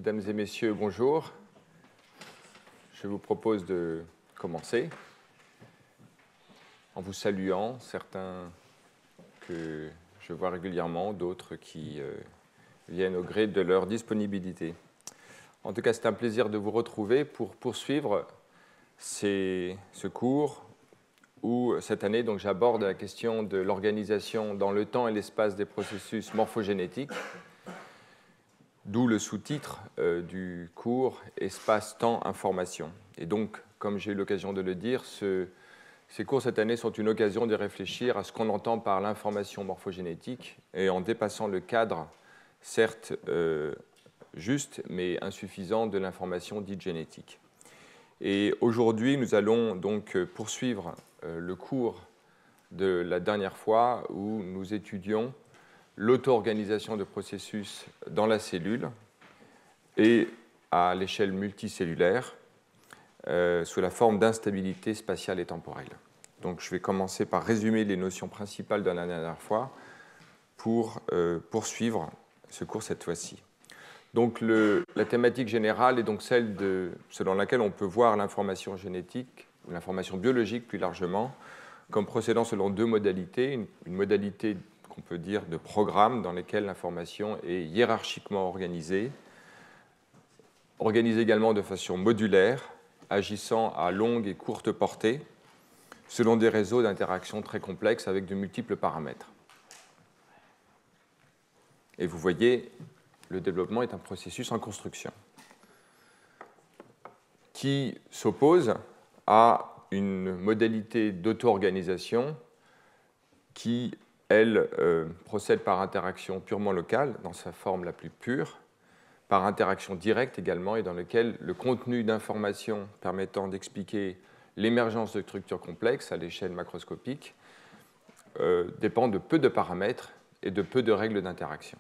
Mesdames et messieurs, bonjour. Je vous propose de commencer en vous saluant, certains que je vois régulièrement, d'autres qui viennent au gré de leur disponibilité. En tout cas, c'est un plaisir de vous retrouver pour poursuivre ce cours où, cette année, j'aborde la question de l'organisation dans le temps et l'espace des processus morphogénétiques, d'où le sous-titre du cours « Espace-temps-information ». Et donc, comme j'ai eu l'occasion de le dire, ces cours cette année sont une occasion de réfléchir à ce qu'on entend par l'information morphogénétique et en dépassant le cadre, certes juste, mais insuffisant de l'information dite génétique. Et aujourd'hui, nous allons donc poursuivre le cours de la dernière fois où nous étudions l'auto-organisation de processus dans la cellule et à l'échelle multicellulaire sous la forme d'instabilité spatiale et temporelle. Donc, je vais commencer par résumer les notions principales de la dernière fois pour poursuivre ce cours cette fois-ci. Donc, la thématique générale est donc celle selon laquelle on peut voir l'information génétique, ou l'information biologique plus largement, comme procédant selon deux modalités. Une modalité qu'on peut dire de programme dans lesquels l'information est hiérarchiquement organisée également de façon modulaire, agissant à longue et courte portée, selon des réseaux d'interaction très complexes avec de multiples paramètres. Et vous voyez, le développement est un processus en construction qui s'oppose à une modalité d'auto-organisation qui, elle, procède par interaction purement locale, dans sa forme la plus pure, par interaction directe également, et dans lequel le contenu d'informations permettant d'expliquer l'émergence de structures complexes à l'échelle macroscopique dépend de peu de paramètres et de peu de règles d'interaction.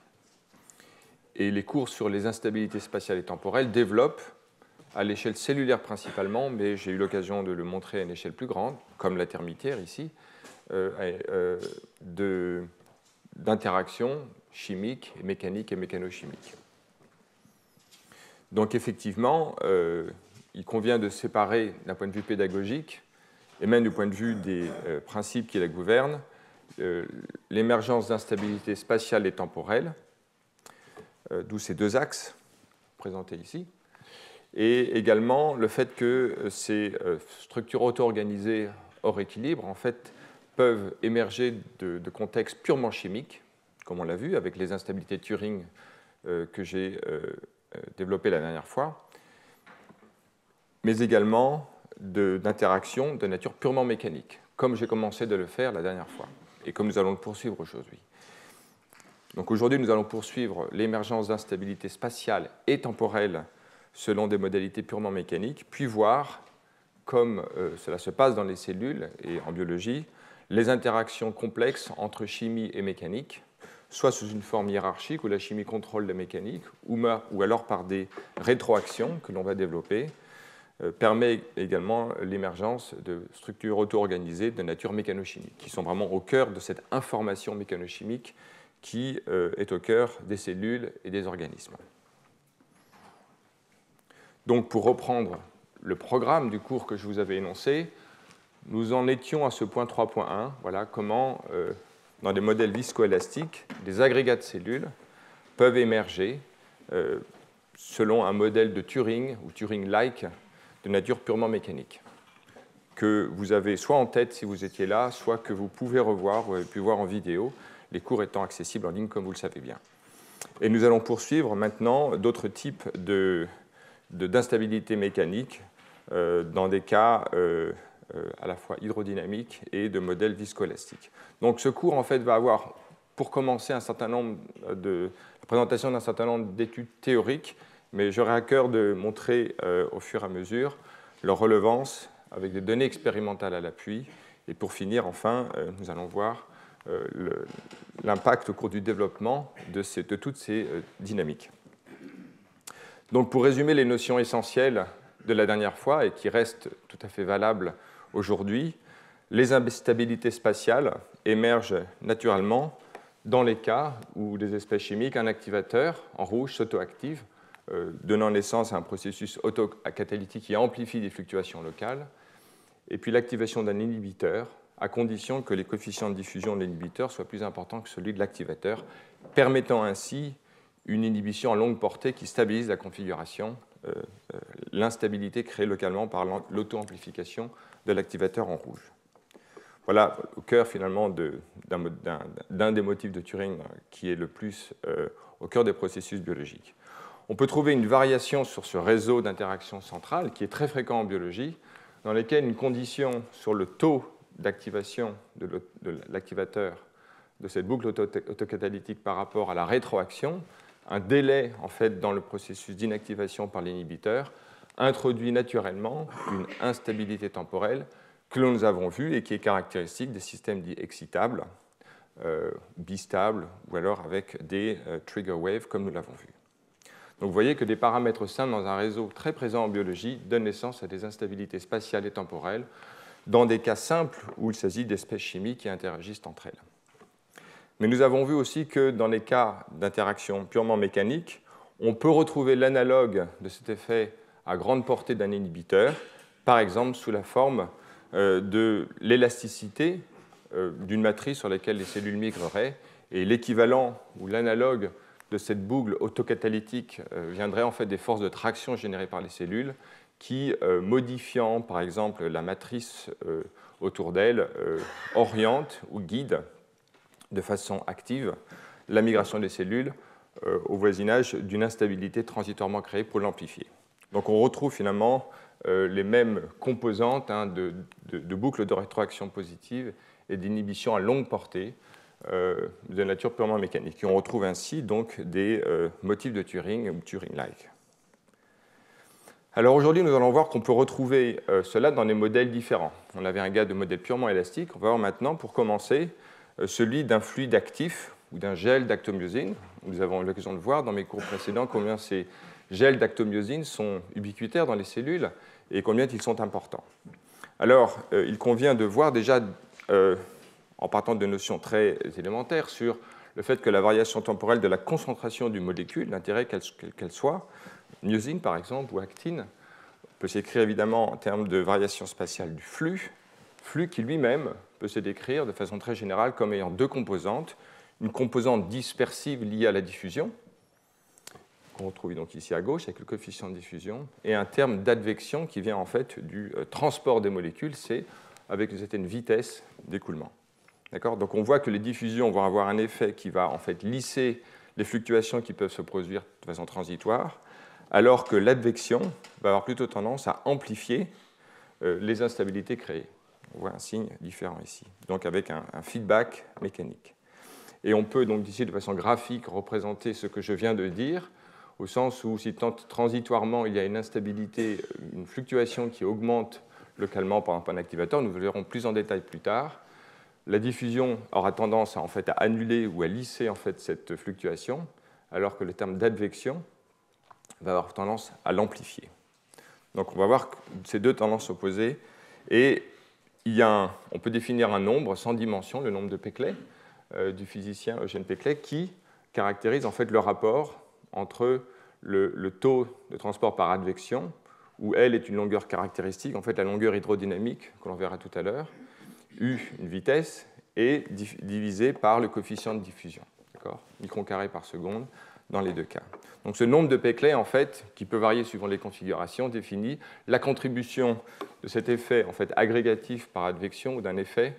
Et les cours sur les instabilités spatiales et temporelles développent, à l'échelle cellulaire principalement, mais j'ai eu l'occasion de le montrer à une échelle plus grande, comme la termitière ici, d'interactions chimiques, mécaniques et mécanochimiques. Donc effectivement, il convient de séparer d'un point de vue pédagogique, et même du point de vue des principes qui la gouvernent, l'émergence d'instabilité spatiale et temporelle, d'où ces deux axes présentés ici, et également le fait que ces structures auto-organisées hors équilibre, en fait, peuvent émerger de contextes purement chimiques, comme on l'a vu avec les instabilités de Turing que j'ai développées la dernière fois, mais également d'interactions de nature purement mécanique, comme j'ai commencé de le faire la dernière fois, et comme nous allons le poursuivre aujourd'hui. Donc aujourd'hui, nous allons poursuivre l'émergence d'instabilité spatiale et temporelle selon des modalités purement mécaniques, puis voir, comme cela se passe dans les cellules et en biologie, les interactions complexes entre chimie et mécanique, soit sous une forme hiérarchique où la chimie contrôle la mécanique, ou alors par des rétroactions que l'on va développer, permet également l'émergence de structures auto-organisées de nature mécanochimique, qui sont vraiment au cœur de cette information mécanochimique qui est au cœur des cellules et des organismes. Donc, pour reprendre le programme du cours que je vous avais énoncé, nous en étions à ce point 3.1, voilà comment, dans des modèles viscoélastiques, des agrégats de cellules peuvent émerger selon un modèle de Turing ou Turing-like de nature purement mécanique, que vous avez soit en tête si vous étiez là, soit que vous pouvez revoir, vous avez pu voir en vidéo, les cours étant accessibles en ligne comme vous le savez bien. Et nous allons poursuivre maintenant d'autres types d'instabilité mécanique dans des cas à la fois hydrodynamiques et de modèles viscoélastiques. Donc ce cours en fait va avoir pour commencer la présentation d'un certain nombre d'études théoriques, mais j'aurai à cœur de montrer au fur et à mesure leur relevance avec des données expérimentales à l'appui. Et pour finir, enfin, nous allons voir l'impact au cours du développement de toutes ces dynamiques. Donc, pour résumer les notions essentielles de la dernière fois et qui restent tout à fait valables aujourd'hui, les instabilités spatiales émergent naturellement dans les cas où des espèces chimiques, un activateur en rouge s'autoactive donnant naissance à un processus autocatalytique qui amplifie des fluctuations locales, et puis l'activation d'un inhibiteur, à condition que les coefficients de diffusion de l'inhibiteur soient plus importants que celui de l'activateur, permettant ainsi une inhibition à longue portée qui stabilise la configuration, l'instabilité créée localement par l'auto-amplification de l'activateur en rouge. Voilà au cœur finalement d'un des motifs de Turing qui est le plus au cœur des processus biologiques. On peut trouver une variation sur ce réseau d'interaction centrale qui est très fréquent en biologie, dans lequel une condition sur le taux d'activation de l'activateur de cette boucle autocatalytique par rapport à la rétroaction, un délai en fait dans le processus d'inactivation par l'inhibiteur, introduit naturellement une instabilité temporelle que nous avons vue et qui est caractéristique des systèmes dits excitables, bistables, ou alors avec des trigger waves comme nous l'avons vu. Donc vous voyez que des paramètres simples dans un réseau très présent en biologie donnent naissance à des instabilités spatiales et temporelles dans des cas simples où il s'agit d'espèces chimiques qui interagissent entre elles. Mais nous avons vu aussi que dans les cas d'interaction purement mécanique, on peut retrouver l'analogue de cet effet à grande portée d'un inhibiteur, par exemple sous la forme de l'élasticité d'une matrice sur laquelle les cellules migreraient, et l'équivalent ou l'analogue de cette boucle autocatalytique viendrait en fait des forces de traction générées par les cellules qui, modifiant par exemple la matrice autour d'elles, orientent ou guident de façon active la migration des cellules au voisinage d'une instabilité transitoirement créée pour l'amplifier. Donc on retrouve finalement les mêmes composantes de boucles de rétroaction positive et d'inhibition à longue portée de nature purement mécanique. Et on retrouve ainsi donc des motifs de Turing ou Turing-like. Alors aujourd'hui, nous allons voir qu'on peut retrouver cela dans des modèles différents. On avait un cas de modèle purement élastique. On va voir maintenant, pour commencer, celui d'un fluide actif ou d'un gel d'actomyosine. Nous avons eu l'occasion de voir dans mes cours précédents combien ces gels d'actomyosine sont ubiquitaires dans les cellules et combien ils sont importants. Alors, il convient de voir déjà, en partant de notions très élémentaires, sur le fait que la variation temporelle de la concentration d'une molécule, l'intérêt qu'elle soit, myosine par exemple, ou actine, peut s'écrire évidemment en termes de variation spatiale du flux qui lui-même peut se décrire de façon très générale comme ayant deux composantes, une composante dispersive liée à la diffusion, qu'on retrouve donc ici à gauche avec le coefficient de diffusion, et un terme d'advection qui vient en fait du transport des molécules, c'est avec une certaine vitesse d'écoulement. D'accord ? Donc on voit que les diffusions vont avoir un effet qui va en fait lisser les fluctuations qui peuvent se produire de façon transitoire, alors que l'advection va avoir plutôt tendance à amplifier les instabilités créées. On voit un signe différent ici, donc avec un feedback mécanique. Et on peut donc ici de façon graphique représenter ce que je viens de dire, au sens où si transitoirement il y a une instabilité, une fluctuation qui augmente localement par un activateur, nous le verrons plus en détail plus tard, la diffusion aura tendance à annuler ou à lisser en fait, cette fluctuation, alors que le terme d'advection va avoir tendance à l'amplifier. Donc on va voir ces deux tendances opposées, et on peut définir un nombre sans dimension, le nombre de Peclet, du physicien Eugène Peclet, qui caractérise en fait le rapport entre le taux de transport par advection, où L est une longueur caractéristique, en fait la longueur hydrodynamique, que l'on verra tout à l'heure, U, une vitesse, et divisé par le coefficient de diffusion, micron carré par seconde dans les deux cas. Donc ce nombre de Peclet, en fait, qui peut varier suivant les configurations, définit la contribution de cet effet en fait, agrégatif par advection ou d'un effet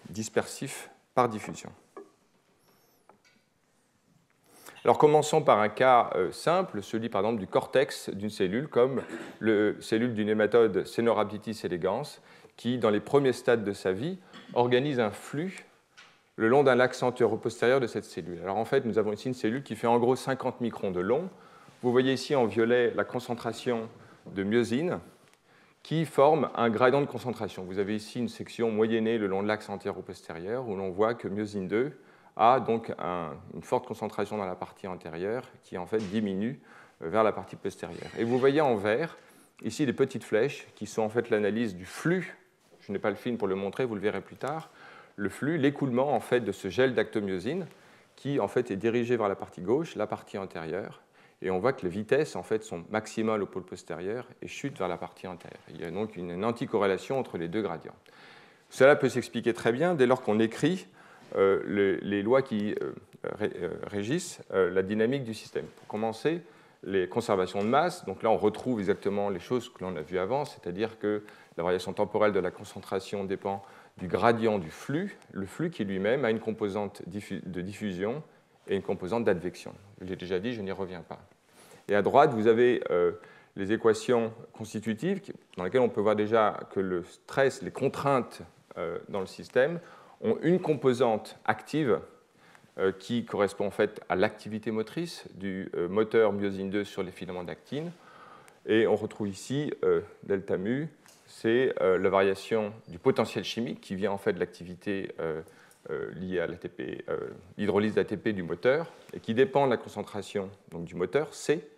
dispersif par diffusion. Alors commençons par un cas simple, celui par exemple du cortex d'une cellule, comme la cellule du nématode Caenorhabditis elegans, qui, dans les premiers stades de sa vie, organise un flux le long d'un axe antéro-postérieur de cette cellule. Alors en fait, nous avons ici une cellule qui fait en gros 50 microns de long. Vous voyez ici en violet la concentration de myosine qui forme un gradient de concentration. Vous avez ici une section moyennée le long de l'axe antéro-postérieur où l'on voit que myosine 2 a donc une forte concentration dans la partie antérieure qui en fait diminue vers la partie postérieure. Et vous voyez en vert ici des petites flèches qui sont en fait l'analyse du flux. Je n'ai pas le film pour le montrer, vous le verrez plus tard. Le flux, l'écoulement en fait de ce gel d'actomyosine qui en fait est dirigé vers la partie gauche, la partie antérieure, et on voit que les vitesses en fait, sont maximales au pôle postérieur et chutent vers la partie antérieure. Il y a donc une anticorrélation entre les deux gradients. Cela peut s'expliquer très bien dès lors qu'on écrit les lois qui régissent la dynamique du système. Pour commencer, les conservations de masse, donc là on retrouve exactement les choses que l'on a vues avant, c'est-à-dire que la variation temporelle de la concentration dépend du gradient du flux, le flux qui lui-même a une composante de diffusion et une composante d'advection. Je l'ai déjà dit, je n'y reviens pas. Et à droite, vous avez les équations constitutives dans lesquelles on peut voir déjà que le stress, les contraintes dans le système ont une composante active qui correspond en fait à l'activité motrice du moteur myosine 2 sur les filaments d'actine. Et on retrouve ici delta mu, c'est la variation du potentiel chimique qui vient en fait de l'activité liée à l'ATP, l'hydrolyse d'ATP du moteur et qui dépend de la concentration donc, du moteur, C,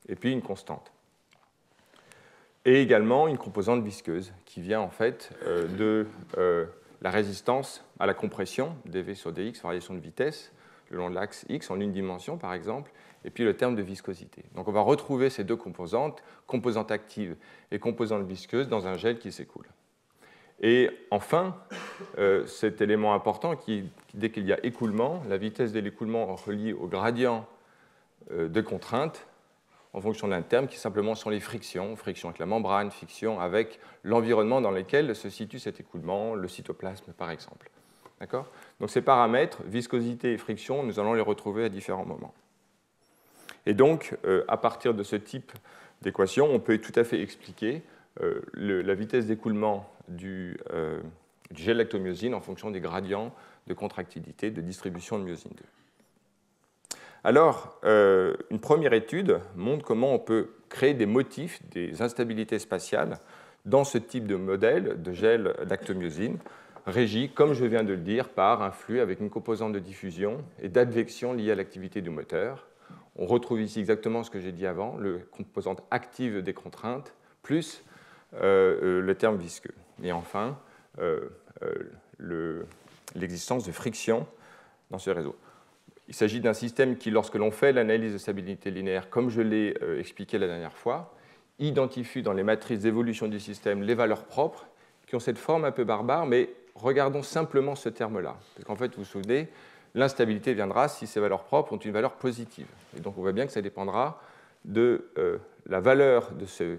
et puis une constante. Et également une composante visqueuse qui vient en fait de la résistance à la compression, dV sur dx, variation de vitesse, le long de l'axe x en une dimension par exemple, et puis le terme de viscosité. Donc on va retrouver ces deux composantes, composante active et composante visqueuse, dans un gel qui s'écoule. Et enfin, cet élément important, dès qu'il y a écoulement, la vitesse de l'écoulement est reliée au gradient de contrainte en fonction d'un terme qui simplement sont les frictions, friction avec la membrane, friction avec l'environnement dans lequel se situe cet écoulement, le cytoplasme par exemple. D'accord ? Donc ces paramètres, viscosité et friction, nous allons les retrouver à différents moments. Et donc, à partir de ce type d'équation, on peut tout à fait expliquer la vitesse d'écoulement du gel lactomyosine en fonction des gradients de contractilité de distribution de myosine 2. Alors, une première étude montre comment on peut créer des motifs, des instabilités spatiales dans ce type de modèle de gel lactomyosine, régi, comme je viens de le dire, par un flux avec une composante de diffusion et d'advection liée à l'activité du moteur. On retrouve ici exactement ce que j'ai dit avant, la composante active des contraintes, plus le terme visqueux. Et enfin, l'existence de friction dans ce réseau. Il s'agit d'un système qui, lorsque l'on fait l'analyse de stabilité linéaire, comme je l'ai expliqué la dernière fois, identifie dans les matrices d'évolution du système les valeurs propres qui ont cette forme un peu barbare, mais regardons simplement ce terme-là. Parce qu'en fait, vous vous souvenez, l'instabilité viendra si ces valeurs propres ont une valeur positive. Et donc on voit bien que ça dépendra de la valeur de ce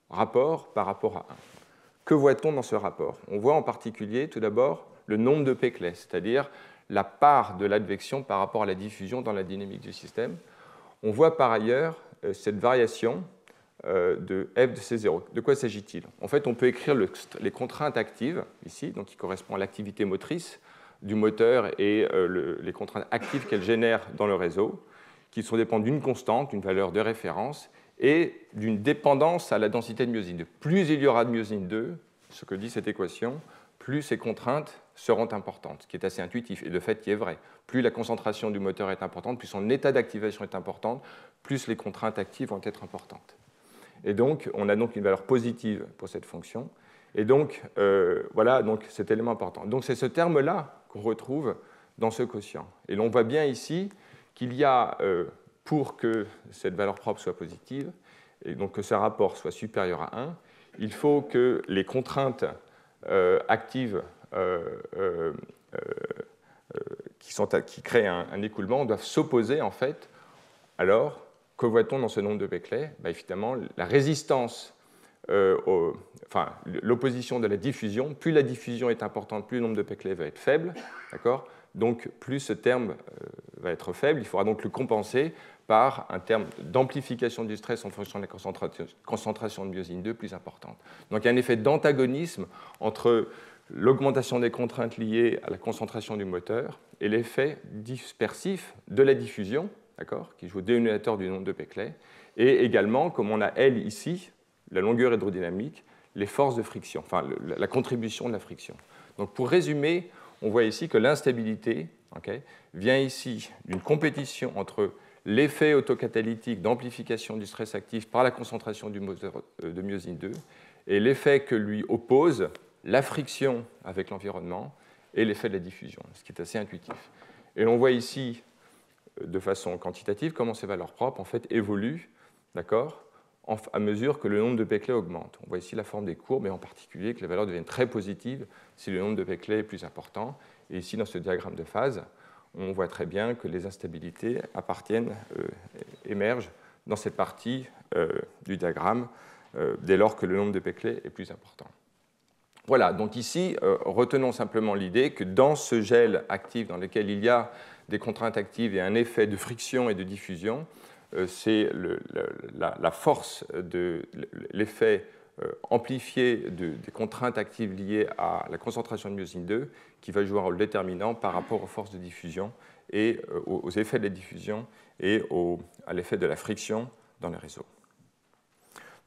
rapport par rapport à 1. Que voit-on dans ce rapport ? On voit en particulier, tout d'abord, le nombre de Peclet, c'est-à-dire la part de l'advection par rapport à la diffusion dans la dynamique du système. On voit par ailleurs cette variation de f de C0. De quoi s'agit-il ? En fait, on peut écrire les contraintes actives, ici, donc qui correspondent à l'activité motrice du moteur et les contraintes actives qu'elle génère dans le réseau, qui sont dépendantes d'une constante, d'une valeur de référence, et d'une dépendance à la densité de myosine 2. Plus il y aura de myosine 2, ce que dit cette équation, plus ces contraintes seront importantes, ce qui est assez intuitif et de fait qui est vrai. Plus la concentration du moteur est importante, plus son état d'activation est important, plus les contraintes actives vont être importantes. Et donc, on a donc une valeur positive pour cette fonction. Et donc, voilà donc cet élément important. Donc, c'est ce terme-là qu'on retrouve dans ce quotient. Et l'on voit bien ici qu'il y a, pour que cette valeur propre soit positive, et donc que ce rapport soit supérieur à 1, il faut que les contraintes actives qui créent un écoulement doivent s'opposer, en fait. Alors, que voit-on dans ce nombre de Peclet ? Évidemment, la résistance, l'opposition de la diffusion. Plus la diffusion est importante, plus le nombre de Peclet va être faible. D'accord ? Donc, plus ce terme va être faible, il faudra donc le compenser par un terme d'amplification du stress en fonction de la concentration de myosine 2 plus importante. Donc, il y a un effet d'antagonisme entre l'augmentation des contraintes liées à la concentration du moteur et l'effet dispersif de la diffusion, qui joue au dénominateur du nombre de Peclet, et également, comme on a L ici, la longueur hydrodynamique, les forces de friction, la contribution de la friction. Donc, pour résumer, on voit ici que l'instabilité vient ici d'une compétition entre l'effet autocatalytique d'amplification du stress actif par la concentration du moteur de myosine 2 et l'effet que lui oppose la friction avec l'environnement et l'effet de la diffusion, ce qui est assez intuitif. Et l'on voit ici de façon quantitative comment ces valeurs propres en fait, évoluent, d'accord, à mesure que le nombre de Becquerel augmente. On voit ici la forme des courbes, et en particulier que les valeurs deviennent très positives si le nombre de Becquerel est plus important. Et ici, dans ce diagramme de phase, on voit très bien que les instabilités émergent dans cette partie du diagramme dès lors que le nombre de Becquerel est plus important. Voilà, donc ici, retenons simplement l'idée que dans ce gel actif dans lequel il y a des contraintes actives et un effet de friction et de diffusion, c'est la force de l'effet amplifié des contraintes actives liées à la concentration de myosine 2 qui va jouer un rôle déterminant par rapport aux forces de diffusion et aux effets de la diffusion et à l'effet de la friction dans les réseaux.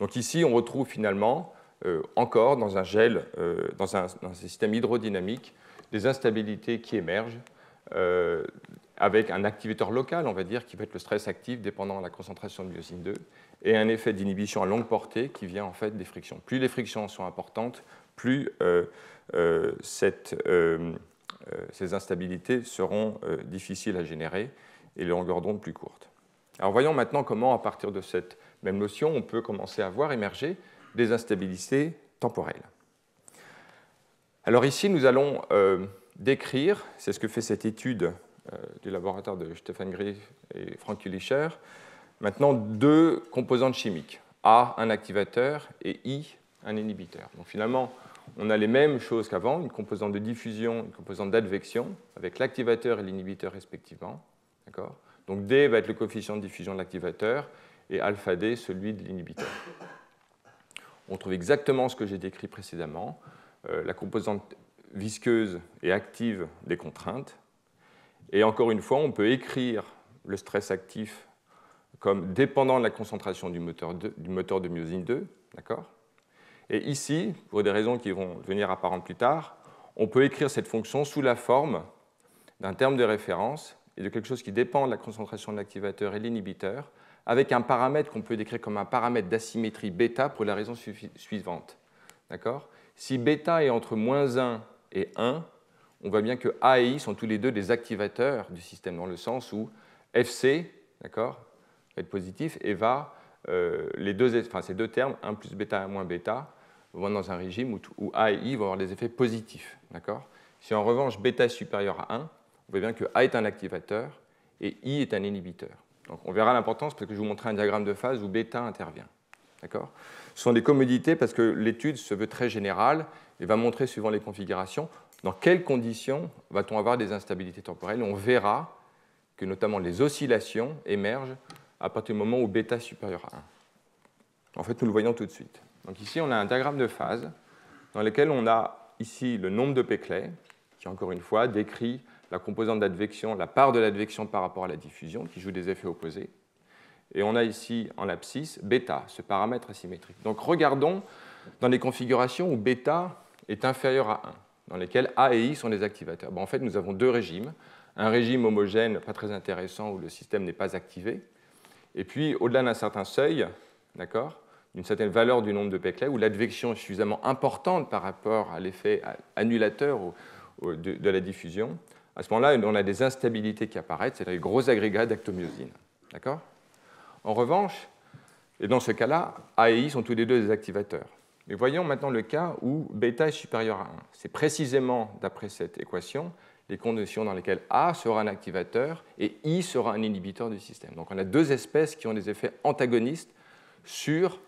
Donc ici, on retrouve finalement encore dans un gel, dans un système hydrodynamique, des instabilités qui émergent avec un activateur local, on va dire, qui va être le stress actif dépendant de la concentration de myosine 2, et un effet d'inhibition à longue portée qui vient en fait des frictions. Plus les frictions sont importantes, plus ces instabilités seront difficiles à générer et les longueurs d'onde plus courtes. Alors voyons maintenant comment, à partir de cette même notion, on peut commencer à voir émerger des instabilités temporelles. Alors ici, nous allons décrire, c'est ce que fait cette étude du laboratoire de Stefan Grief et Frank Kulischer, maintenant deux composantes chimiques, A, un activateur, et I, un inhibiteur. Donc finalement, on a les mêmes choses qu'avant, une composante de diffusion, une composante d'advection, avec l'activateur et l'inhibiteur respectivement. D'accord ? Donc D va être le coefficient de diffusion de l'activateur, et alpha D, celui de l'inhibiteur. On trouve exactement ce que j'ai décrit précédemment, la composante visqueuse et active des contraintes. Et encore une fois, on peut écrire le stress actif comme dépendant de la concentration du moteur de myosine 2. D'accord ? Et ici, pour des raisons qui vont devenir apparentes plus tard, on peut écrire cette fonction sous la forme d'un terme de référence et de quelque chose qui dépend de la concentration de l'activateur et de l'inhibiteur, avec un paramètre qu'on peut décrire comme un paramètre d'asymétrie bêta pour la raison suivante. D'accord ? Si bêta est entre -1 et 1, on voit bien que A et I sont tous les deux des activateurs du système, dans le sens où FC, d'accord, va être positif, et ces deux termes, 1 plus bêta, 1 moins bêta, vont dans un régime où A et I vont avoir des effets positifs. D'accord ? Si en revanche bêta est supérieur à 1, on voit bien que A est un activateur et I est un inhibiteur. Donc on verra l'importance parce que je vous montrerai un diagramme de phase où bêta intervient. D'accord ? Ce sont des commodités parce que l'étude se veut très générale et va montrer, suivant les configurations, dans quelles conditions va-t-on avoir des instabilités temporelles. On verra que notamment les oscillations émergent à partir du moment où bêta est supérieur à 1. En fait, nous le voyons tout de suite. Donc ici, on a un diagramme de phase dans lequel on a ici le nombre de Becquerel, qui encore une fois décrit la composante d'advection, la part de l'advection par rapport à la diffusion, qui joue des effets opposés. Et on a ici en abscisse bêta, ce paramètre asymétrique. Donc regardons dans les configurations où bêta est inférieur à 1, dans lesquelles A et I sont les activateurs. En fait, nous avons deux régimes. Un régime homogène, pas très intéressant, où le système n'est pas activé. Et puis, au-delà d'un certain seuil, d'accord, d'une certaine valeur du nombre de Becquerel, où l'advection est suffisamment importante par rapport à l'effet annulateur de la diffusion, à ce moment-là, on a des instabilités qui apparaissent, c'est-à-dire des gros agrégats d'actomyosine. D'accord ? En revanche, et dans ce cas-là, A et I sont tous les deux des activateurs. Mais voyons maintenant le cas où bêta est supérieur à 1. C'est précisément, d'après cette équation, les conditions dans lesquelles A sera un activateur et I sera un inhibiteur du système. Donc on a deux espèces qui ont des effets antagonistes sur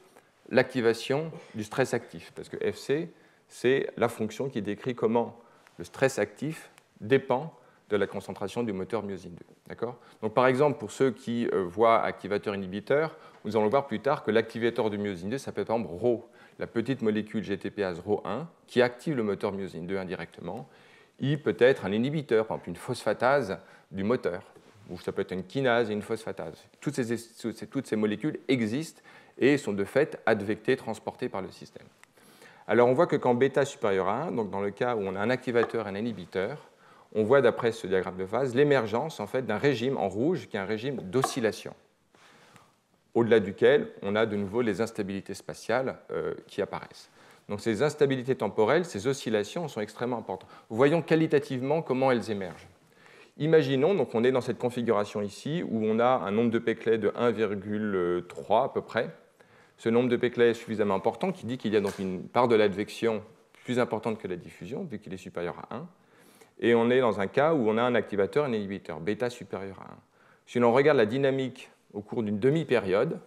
l'activation du stress actif, parce que FC, c'est la fonction qui décrit comment le stress actif dépend de la concentration du moteur myosine 2. D'accord ? Donc, par exemple, pour ceux qui voient activateur-inhibiteur, nous allons voir plus tard que l'activateur du myosine 2 s'appelle par exemple Rho, la petite molécule GTPase Rho1 qui active le moteur myosine 2 indirectement. I peut être un inhibiteur, par exemple une phosphatase du moteur, ou ça peut être une kinase et une phosphatase. Toutes ces molécules existent et sont de fait advectées, transportées par le système. Alors on voit que quand bêta est supérieur à 1, donc dans le cas où on a un activateur et un inhibiteur, on voit d'après ce diagramme de phase l'émergence en fait, d'un régime en rouge qui est un régime d'oscillation, au-delà duquel on a de nouveau les instabilités spatiales qui apparaissent. Donc ces instabilités temporelles, ces oscillations sont extrêmement importantes. Voyons qualitativement comment elles émergent. Imaginons, donc on est dans cette configuration ici, où on a un nombre de Peclet de 1,3 à peu près. Ce nombre de Peclet est suffisamment important qui dit qu'il y a donc une part de l'advection plus importante que la diffusion, vu qu'il est supérieur à 1. Et on est dans un cas où on a un activateur et un inhibiteur, bêta supérieur à 1. Si l'on regarde la dynamique au cours d'une demi-période,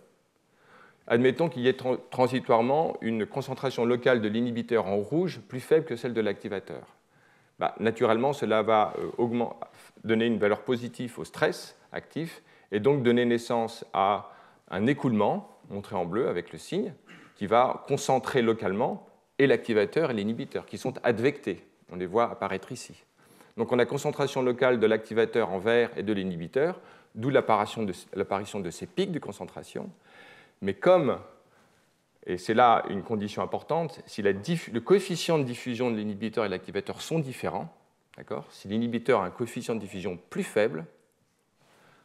admettons qu'il y ait transitoirement une concentration locale de l'inhibiteur en rouge plus faible que celle de l'activateur. Naturellement, cela va donner une valeur positive au stress actif et donc donner naissance à un écoulement, montré en bleu avec le signe, qui va concentrer localement et l'activateur et l'inhibiteur, qui sont advectés. On les voit apparaître ici. Donc on a concentration locale de l'activateur en vert et de l'inhibiteur, d'où l'apparition de ces pics de concentration. Mais comme, et c'est là une condition importante, si le coefficient de diffusion de l'inhibiteur et de l'activateur sont différents, si l'inhibiteur a un coefficient de diffusion plus faible,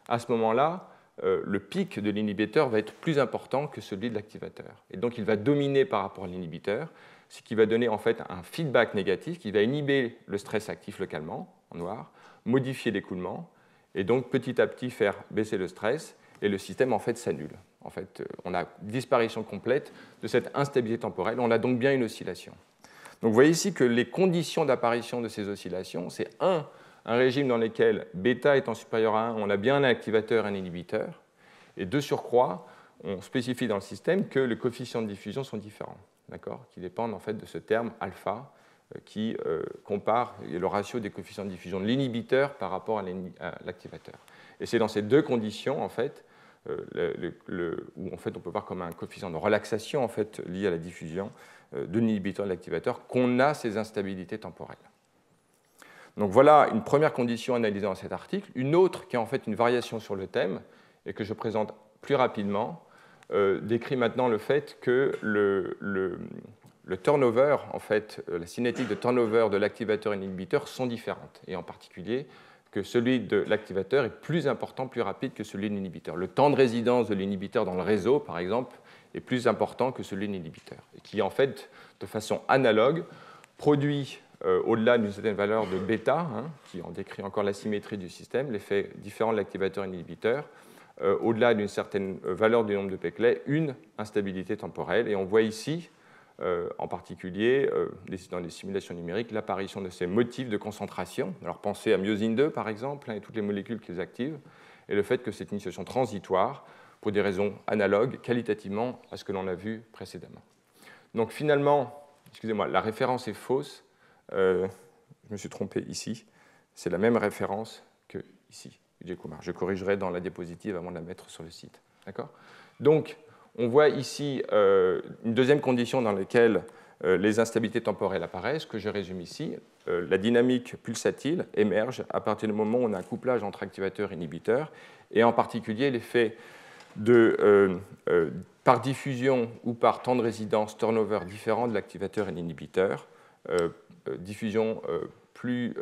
à ce moment-là, le pic de l'inhibiteur va être plus important que celui de l'activateur. Et donc il va dominer par rapport à l'inhibiteur, ce qui va donner en fait un feedback négatif qui va inhiber le stress actif localement, en noir, modifier l'écoulement, et donc petit à petit faire baisser le stress, et le système en fait s'annule. En fait, on a disparition complète de cette instabilité temporelle, on a donc bien une oscillation. Donc vous voyez ici que les conditions d'apparition de ces oscillations, c'est un régime dans lequel bêta étant supérieur à 1, on a bien un activateur et un inhibiteur, et de surcroît, on spécifie dans le système que les coefficients de diffusion sont différents, qui dépendent en fait de ce terme alpha qui compare le ratio des coefficients de diffusion de l'inhibiteur par rapport à l'activateur. Et c'est dans ces deux conditions en fait, où en fait, on peut voir comme un coefficient de relaxation en fait, lié à la diffusion de l'inhibiteur et de l'activateur qu'on a ces instabilités temporelles. Donc voilà une première condition analysée dans cet article. Une autre qui est en fait une variation sur le thème et que je présente plus rapidement décrit maintenant le fait que le turnover, en fait, la cinétique de turnover de l'activateur et de l'inhibiteur sont différentes, et en particulier que celui de l'activateur est plus important, plus rapide que celui de l'inhibiteur. Le temps de résidence de l'inhibiteur dans le réseau, par exemple, est plus important que celui de l'inhibiteur, et qui, en fait, de façon analogue, produit, au-delà d'une certaine valeur de bêta, qui en décrit encore l'asymétrie du système, l'effet différent de l'activateur et de l'inhibiteur, au-delà d'une certaine valeur du nombre de Peclet, une instabilité temporelle. Et on voit ici, en particulier, dans les simulations numériques, l'apparition de ces motifs de concentration. Alors pensez à myosine 2, par exemple, et toutes les molécules qui les activent, et le fait que c'est une situation transitoire pour des raisons analogues qualitativement à ce que l'on a vu précédemment. Donc finalement, excusez-moi, la référence est fausse. Je me suis trompé ici. C'est la même référence que ici. Je corrigerai dans la diapositive avant de la mettre sur le site. D'accord ? Donc, on voit ici une deuxième condition dans laquelle les instabilités temporelles apparaissent, que je résume ici. La dynamique pulsatile émerge à partir du moment où on a un couplage entre activateur et inhibiteur, et en particulier l'effet de, par diffusion ou par temps de résidence turnover différent de l'activateur et de l'inhibiteur, diffusion plus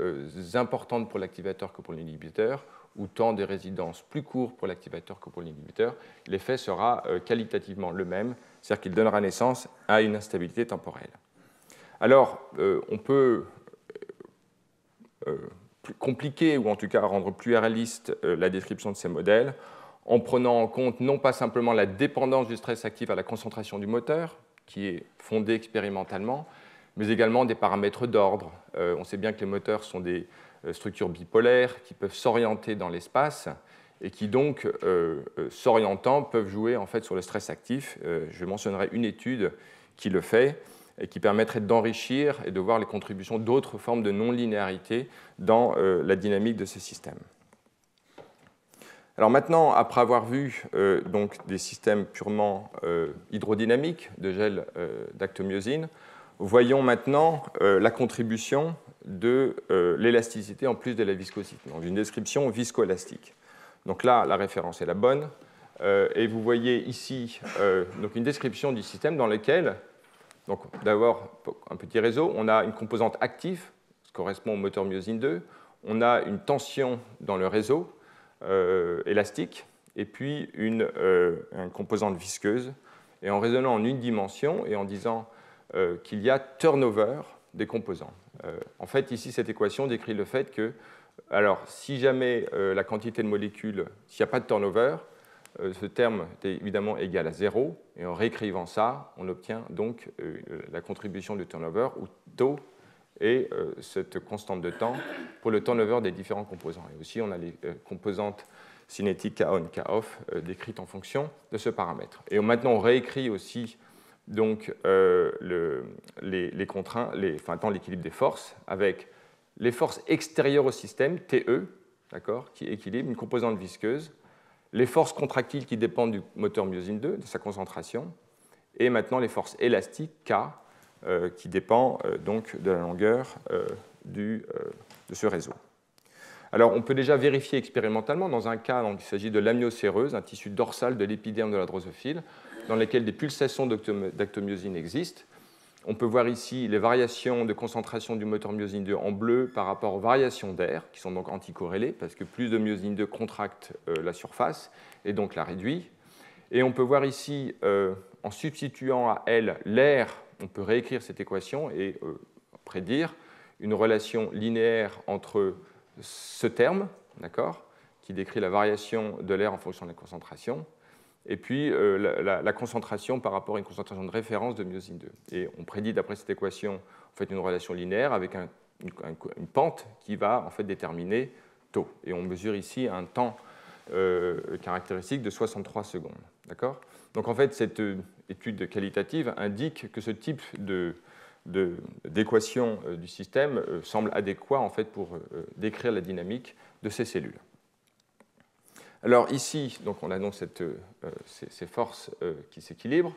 importante pour l'activateur que pour l'inhibiteur, ou temps de résidence plus court pour l'activateur que pour l'inhibiteur, l'effet sera qualitativement le même, c'est-à-dire qu'il donnera naissance à une instabilité temporelle. Alors, on peut compliquer, ou en tout cas rendre plus réaliste la description de ces modèles, en prenant en compte non pas simplement la dépendance du stress actif à la concentration du moteur, qui est fondée expérimentalement, mais également des paramètres d'ordre. On sait bien que les moteurs sont des structures bipolaires qui peuvent s'orienter dans l'espace et qui donc, s'orientant, peuvent jouer en fait sur le stress actif. Je mentionnerai une étude qui le fait et qui permettrait d'enrichir et de voir les contributions d'autres formes de non-linéarité dans la dynamique de ces systèmes. Alors maintenant, après avoir vu donc des systèmes purement hydrodynamiques de gel d'actomyosine, voyons maintenant la contribution de l'élasticité en plus de la viscosité, donc une description viscoélastique. Donc là, la référence est la bonne, et vous voyez ici donc une description du système dans lequel, d'abord un petit réseau, on a une composante active, ce qui correspond au moteur myosine 2, on a une tension dans le réseau élastique, et puis une composante visqueuse, et en raisonnant en une dimension et en disant qu'il y a turnover des composants. En fait, ici, cette équation décrit le fait que Alors, si jamais la quantité de molécules, s'il n'y a pas de turnover, ce terme est évidemment égal à 0, et en réécrivant ça, on obtient donc la contribution du turnover, où tau est cette constante de temps pour le turnover des différents composants. Et aussi, on a les composantes cinétiques K-on, K-off décrites en fonction de ce paramètre. Et maintenant, on réécrit aussi donc, les contraintes, l'équilibre des forces, avec les forces extérieures au système, TE, qui équilibre une composante visqueuse, les forces contractiles qui dépendent du moteur myosine 2, de sa concentration, et maintenant les forces élastiques, K, qui dépend donc de la longueur de ce réseau. Alors, on peut déjà vérifier expérimentalement dans un cas, il s'agit de l'amniocéreuse, un tissu dorsal de l'épiderme de la drosophile, dans lequel des pulsations d'actomyosine existent. On peut voir ici les variations de concentration du moteur myosine 2 en bleu par rapport aux variations d'air, qui sont donc anticorrélées, parce que plus de myosine 2 contracte la surface et donc la réduit. Et on peut voir ici, en substituant à L l'air, on peut réécrire cette équation et prédire une relation linéaire entre ce terme, qui décrit la variation de l'air en fonction de la concentration, et puis la concentration par rapport à une concentration de référence de myosine 2. Et on prédit d'après cette équation en fait, une relation linéaire avec une pente qui va en fait, déterminer tau. Et on mesure ici un temps caractéristique de 63 secondes. Donc en fait, cette étude qualitative indique que ce type d'équation du système semble adéquat en fait, pour décrire la dynamique de ces cellules. Alors ici, donc, on a donc ces forces qui s'équilibrent,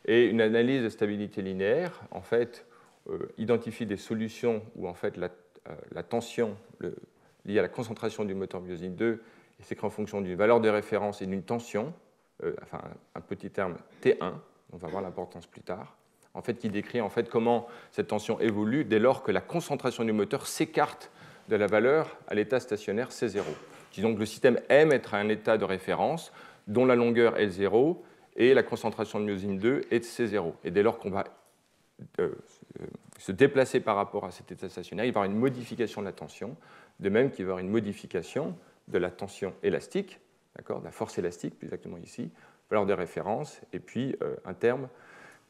et une analyse de stabilité linéaire en fait, identifie des solutions où en fait, la tension liée à la concentration du moteur myosine 2 est s'écrit en fonction d'une valeur de référence et d'une tension, enfin un petit terme T1, on va voir l'importance plus tard, en fait, qui décrit en fait, comment cette tension évolue dès lors que la concentration du moteur s'écarte de la valeur à l'état stationnaire C0. Disons que le système aime être à un état de référence dont la longueur est 0 et la concentration de myosine 2 est de C0. Et dès lors qu'on va se déplacer par rapport à cet état stationnaire, il va y avoir une modification de la tension, de même qu'il va y avoir une modification de la tension élastique, de la force élastique, plus exactement ici, valeur de référence, et puis un terme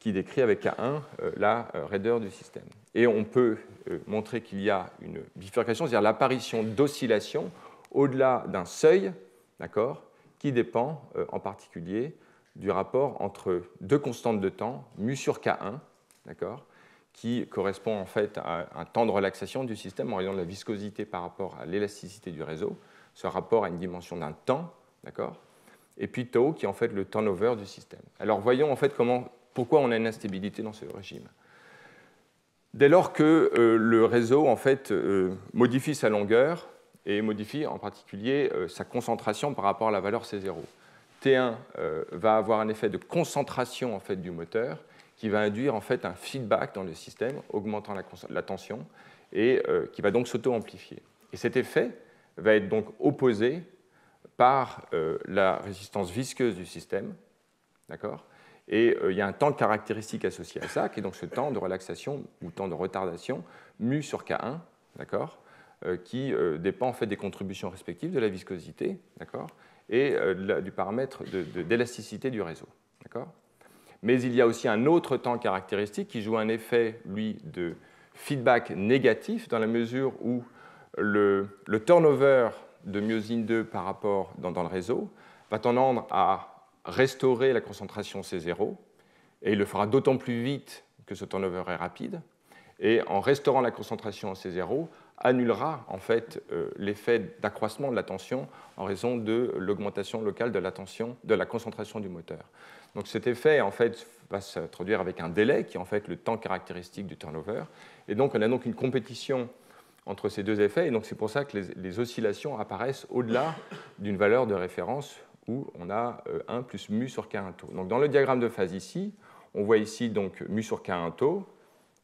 qui décrit avec K1 la raideur du système. Et on peut montrer qu'il y a une bifurcation, c'est-à-dire l'apparition d'oscillations au-delà d'un seuil, qui dépend en particulier du rapport entre deux constantes de temps, mu sur K1, qui correspond en fait à un temps de relaxation du système en raison de la viscosité par rapport à l'élasticité du réseau, ce rapport à une dimension d'un temps, et puis tau qui est en fait le turnover du système. Alors voyons en fait pourquoi on a une instabilité dans ce régime. Dès lors que le réseau en fait, modifie sa longueur et modifie en particulier sa concentration par rapport à la valeur C0. T1 va avoir un effet de concentration en fait, du moteur qui va induire en fait, un feedback dans le système, augmentant la tension, et qui va donc s'auto-amplifier. Et cet effet va être donc opposé par la résistance visqueuse du système, et il y a un temps caractéristique associé à ça, qui est donc ce temps de relaxation ou temps de retardation, mu sur K1, qui dépend en fait des contributions respectives de la viscosité, et du paramètre d'élasticité du réseau. Mais il y a aussi un autre temps caractéristique qui joue un effet, lui, de feedback négatif, dans la mesure où le turnover de myosine 2 par rapport dans le réseau va tendre à restaurer la concentration C0, et il le fera d'autant plus vite que ce turnover est rapide, et en restaurant la concentration C0, annulera en fait l'effet d'accroissement de la tension en raison de l'augmentation locale de la tension, de la concentration du moteur. Donc cet effet en fait va se traduire avec un délai qui est en fait le temps caractéristique du turnover, et donc on a donc une compétition entre ces deux effets, et donc c'est pour ça que les oscillations apparaissent au-delà d'une valeur de référence où on a 1 plus mu sur K1 tau. Donc dans le diagramme de phase ici, on voit ici donc mu sur K1 tau,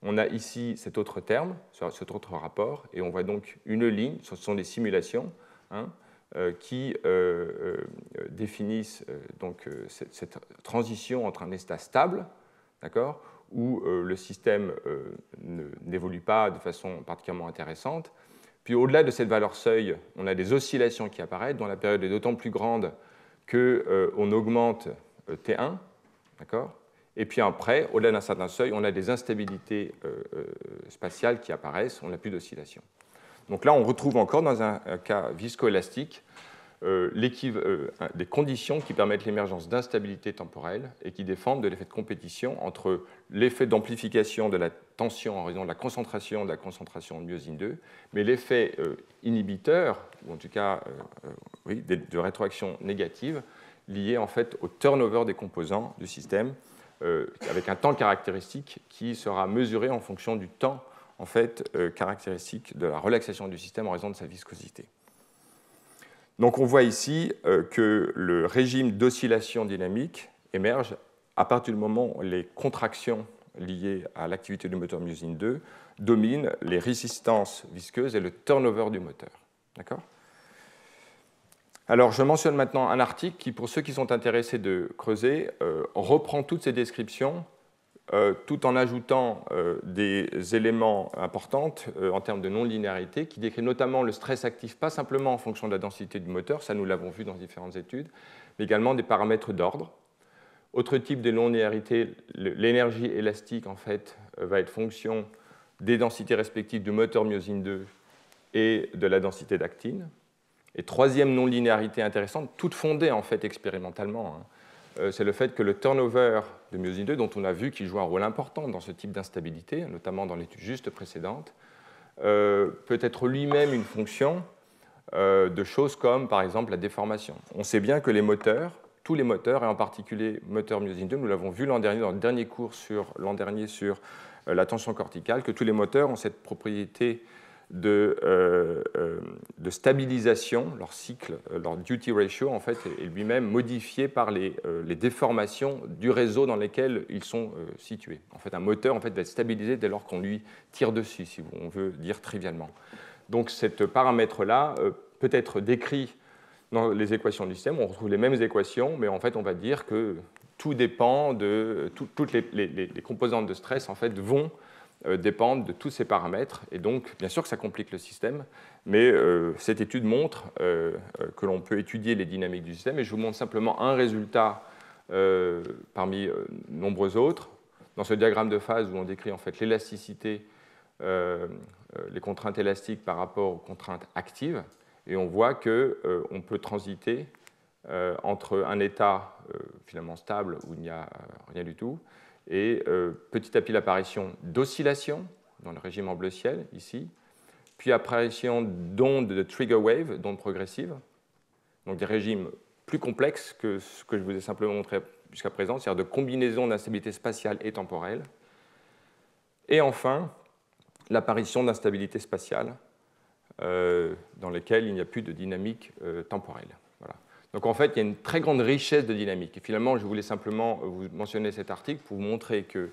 on a ici cet autre terme, cet autre rapport, et on voit donc une ligne, ce sont des simulations qui définissent donc, cette transition entre un état stable, où le système n'évolue pas de façon particulièrement intéressante, Puis au-delà de cette valeur seuil, on a des oscillations qui apparaissent, dont la période est d'autant plus grande qu'on augmente T1, d'accord ? Et puis après, au-delà d'un certain seuil, on a des instabilités spatiales qui apparaissent, on n'a plus d'oscillation. Donc là, on retrouve encore dans un cas viscoélastique des conditions qui permettent l'émergence d'instabilité temporelle et qui dépendent de l'effet de compétition entre l'effet d'amplification de la tension en raison de la concentration de myosine 2, mais l'effet inhibiteur, ou en tout cas oui, de rétroaction négative, lié en fait au turnover des composants du système, avec un temps caractéristique qui sera mesuré en fonction du temps en fait, caractéristique de la relaxation du système en raison de sa viscosité. Donc on voit ici que le régime d'oscillation dynamique émerge à partir du moment où les contractions liées à l'activité du moteur myosine 2 dominent les résistances visqueuses et le turnover du moteur. D'accord ? Alors je mentionne maintenant un article qui, pour ceux qui sont intéressés de creuser, reprend toutes ces descriptions tout en ajoutant des éléments importants en termes de non-linéarité, qui décrit notamment le stress actif, pas simplement en fonction de la densité du moteur, ça nous l'avons vu dans différentes études, mais également des paramètres d'ordre. Autre type de non-linéarité, l'énergie élastique en fait, va être fonction des densités respectives du moteur myosine 2 et de la densité d'actine. Et troisième non-linéarité intéressante, toute fondée en fait expérimentalement, c'est le fait que le turnover de myosine 2, dont on a vu qu'il joue un rôle important dans ce type d'instabilité, notamment dans l'étude juste précédente, peut être lui-même une fonction de choses comme, par exemple, la déformation. On sait bien que les moteurs, tous les moteurs, et en particulier moteur myosine 2, nous l'avons vu l'an dernier dans le dernier cours sur la tension corticale, que tous les moteurs ont cette propriété de stabilisation, leur cycle, leur duty ratio, en fait, est lui-même modifié par les déformations du réseau dans lequel ils sont situés. En fait, un moteur en fait, va être stabilisé dès lors qu'on lui tire dessus, si on veut dire trivialement. Donc, ce paramètre-là peut être décrit dans les équations du système. On retrouve les mêmes équations, mais en fait, on va dire que tout dépend de toutes les composantes de stress en fait, vont dépendent de tous ces paramètres. Et donc, bien sûr que ça complique le système, mais cette étude montre que l'on peut étudier les dynamiques du système. Et je vous montre simplement un résultat parmi nombreux autres. Dans ce diagramme de phase où on décrit en fait l'élasticité, les contraintes élastiques par rapport aux contraintes actives. Et on voit qu'on peut transiter entre un état finalement stable où il n'y a rien du tout, et petit à petit l'apparition d'oscillations dans le régime en bleu ciel, ici, puis apparition d'ondes de trigger wave, d'ondes progressives, donc des régimes plus complexes que ce que je vous ai simplement montré jusqu'à présent, c'est-à-dire de combinaisons d'instabilité spatiale et temporelle, et enfin l'apparition d'instabilité spatiale dans lesquelles il n'y a plus de dynamique temporelle. Voilà. Donc en fait, il y a une très grande richesse de dynamique. Et finalement, je voulais simplement vous mentionner cet article pour vous montrer que,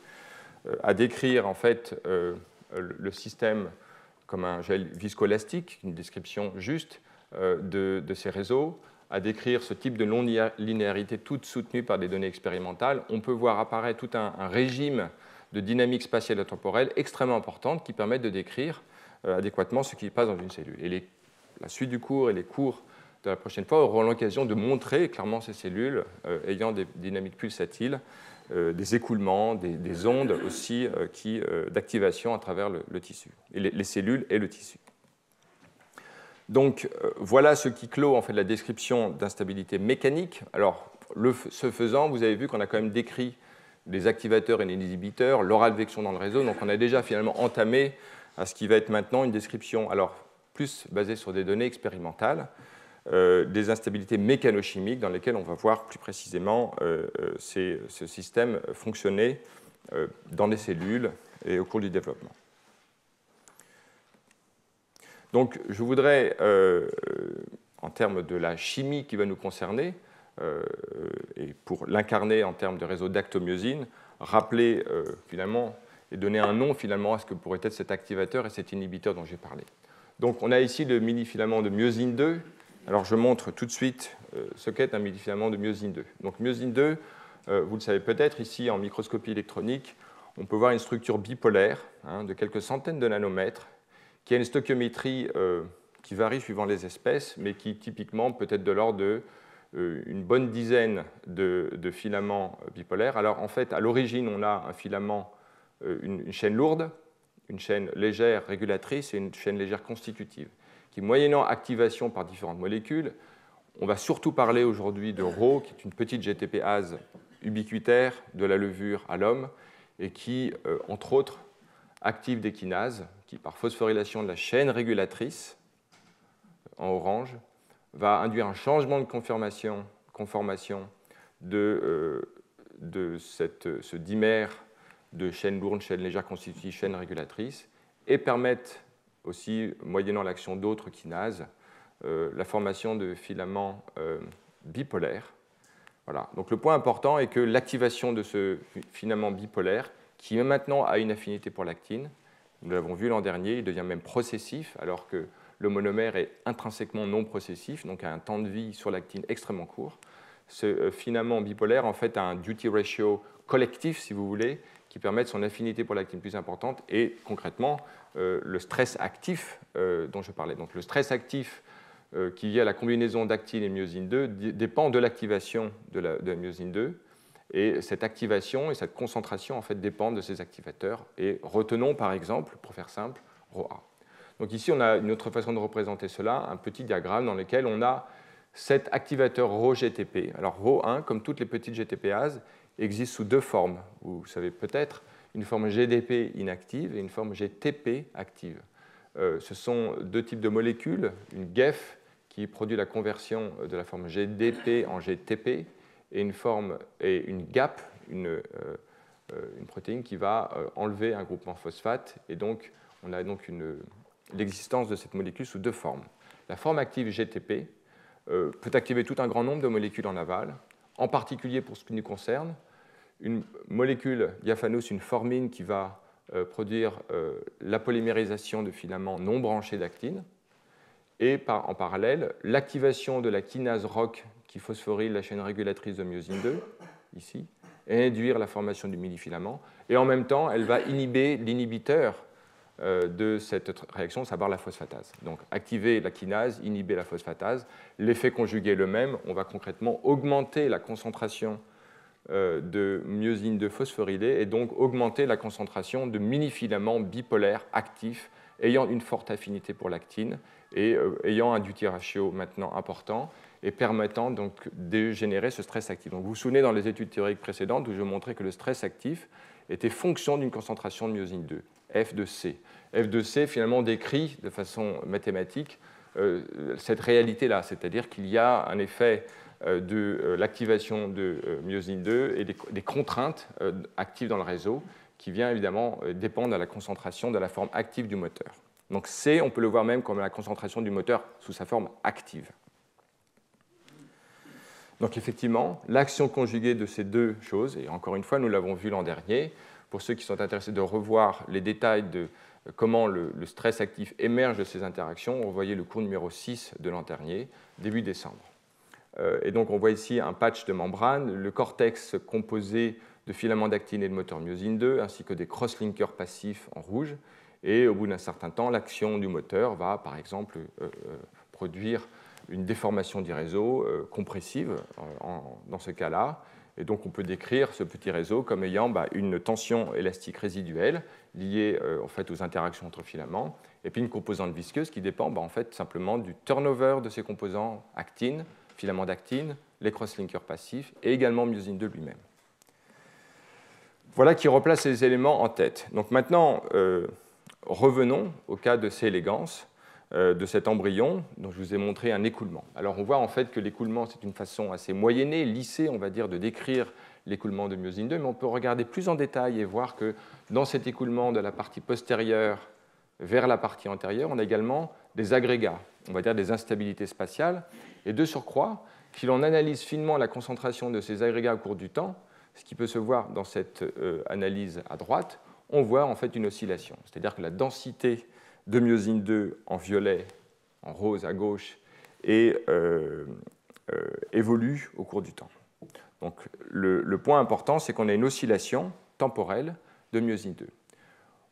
à décrire en fait le système comme un gel viscoélastique, une description juste de ces réseaux, à décrire ce type de non-linéarité toute soutenue par des données expérimentales, on peut voir apparaître tout un régime de dynamique spatiale et temporelle extrêmement importante qui permettent de décrire adéquatement ce qui passe dans une cellule. Et la suite du cours et les cours de la prochaine fois auront l'occasion de montrer clairement ces cellules ayant des dynamiques pulsatiles, des écoulements, des ondes aussi d'activation à travers le tissu, et les cellules et le tissu. Donc voilà ce qui clôt en fait la description d'instabilité mécanique. Alors ce faisant, vous avez vu qu'on a quand même décrit des activateurs et des inhibiteurs, leur advection dans le réseau, donc on a déjà finalement entamé à ce qui va être maintenant une description alors plus basée sur des données expérimentales, des instabilités mécanochimiques dans lesquelles on va voir plus précisément ce système fonctionner dans les cellules et au cours du développement. Donc je voudrais, en termes de la chimie qui va nous concerner, et pour l'incarner en termes de réseau d'actomyosine, rappeler finalement et donner un nom finalement à ce que pourrait être cet activateur et cet inhibiteur dont j'ai parlé. Donc on a ici le mini-filament de myosine 2. Alors je montre tout de suite ce qu'est un mini-filament de myosine 2. Donc myosine 2, vous le savez peut-être, ici en microscopie électronique, on peut voir une structure bipolaire de quelques centaines de nanomètres qui a une stoichiométrie qui varie suivant les espèces, mais qui typiquement peut être de l'ordre de une bonne dizaine de filaments bipolaires. Alors en fait, à l'origine, on a un filament, une chaîne lourde, une chaîne légère régulatrice et une chaîne légère constitutive, qui, moyennant activation par différentes molécules, on va surtout parler aujourd'hui de Rho, qui est une petite GTPase ubiquitaire de la levure à l'homme, et qui, entre autres, active des kinases, qui, par phosphorylation de la chaîne régulatrice, en orange, va induire un changement de conformation de ce dimère de chaîne lourde, chaîne légère constitutive, chaîne régulatrice, et permettre aussi, moyennant l'action d'autres kinases, la formation de filaments bipolaires. Voilà. Donc le point important est que l'activation de ce filament bipolaire, qui maintenant a une affinité pour l'actine, nous l'avons vu l'an dernier, il devient même processif, alors que le monomère est intrinsèquement non processif, donc a un temps de vie sur l'actine extrêmement court. Ce filament bipolaire, en fait, a un duty ratio collectif, si vous voulez, qui permet de son affinité pour l'actine plus importante, et concrètement, le stress actif dont je parlais. Donc le stress actif qui vient à la combinaison d'actine et myosine 2 dépend de l'activation de la myosine 2, et cette activation et cette concentration en fait, dépendent de ces activateurs. Et retenons par exemple, pour faire simple, ρA. Donc ici, on a une autre façon de représenter cela, un petit diagramme dans lequel on a cet activateur ρGTP. Alors ρ1, comme toutes les petites GTPases, existe sous deux formes. Vous savez peut-être une forme GDP inactive et une forme GTP active. Ce sont deux types de molécules, une GEF qui produit la conversion de la forme GDP en GTP et une GAP, une protéine qui va enlever un groupement phosphate. Et donc, on a donc l'existence de cette molécule sous deux formes. La forme active GTP peut activer tout un grand nombre de molécules en aval, en particulier pour ce qui nous concerne, une molécule diaphanous, une formine qui va produire la polymérisation de filaments non branchés d'actine, et en parallèle, l'activation de la kinase ROC qui phosphoryle la chaîne régulatrice de myosine 2, ici, et induire la formation du mini-filament. Et en même temps, elle va inhiber l'inhibiteur de cette réaction, à savoir la phosphatase. Donc, activer la kinase, inhiber la phosphatase, l'effet conjugué est le même. On va concrètement augmenter la concentration de myosine 2 phosphorylée et donc augmenter la concentration de mini-filaments bipolaires actifs ayant une forte affinité pour l'actine et ayant un duty ratio maintenant important et permettant donc de générer ce stress actif. Donc, vous vous souvenez dans les études théoriques précédentes où je montrais que le stress actif était fonction d'une concentration de myosine 2, F de C. F de C finalement décrit de façon mathématique cette réalité-là, c'est-à-dire qu'il y a un effet de l'activation de myosine 2 et des contraintes actives dans le réseau qui vient évidemment dépendre de la concentration de la forme active du moteur. Donc C, on peut le voir même comme la concentration du moteur sous sa forme active. Donc effectivement, l'action conjuguée de ces deux choses, et encore une fois, nous l'avons vu l'an dernier, pour ceux qui sont intéressés de revoir les détails de comment le stress actif émerge de ces interactions, on voyait le cours numéro 6 de l'an dernier, début décembre. Et donc on voit ici un patch de membrane, le cortex composé de filaments d'actine et de moteur myosine 2, ainsi que des cross-linkers passifs en rouge. Et au bout d'un certain temps, l'action du moteur va, par exemple, produire une déformation du réseau compressive dans ce cas-là. Et donc on peut décrire ce petit réseau comme ayant une tension élastique résiduelle liée en fait, aux interactions entre filaments, et puis une composante visqueuse qui dépend en fait, simplement du turnover de ces composants actine, filaments d'actine, les cross-linkers passifs, et également myosine 2 lui-même. Voilà qui replace les éléments en tête. Donc maintenant, revenons au cas de C. elegans, de cet embryon dont je vous ai montré un écoulement. Alors on voit en fait que l'écoulement, c'est une façon assez moyennée, lissée, on va dire, de décrire l'écoulement de myosine 2, mais on peut regarder plus en détail et voir que dans cet écoulement de la partie postérieure vers la partie antérieure, on a également des agrégats, on va dire des instabilités spatiales, et de surcroît, si l'on analyse finement la concentration de ces agrégats au cours du temps, ce qui peut se voir dans cette analyse à droite, on voit en fait une oscillation, c'est-à-dire que la densité de myosine 2 en violet, en rose à gauche, et évolue au cours du temps. Donc le point important, c'est qu'on a une oscillation temporelle de myosine 2.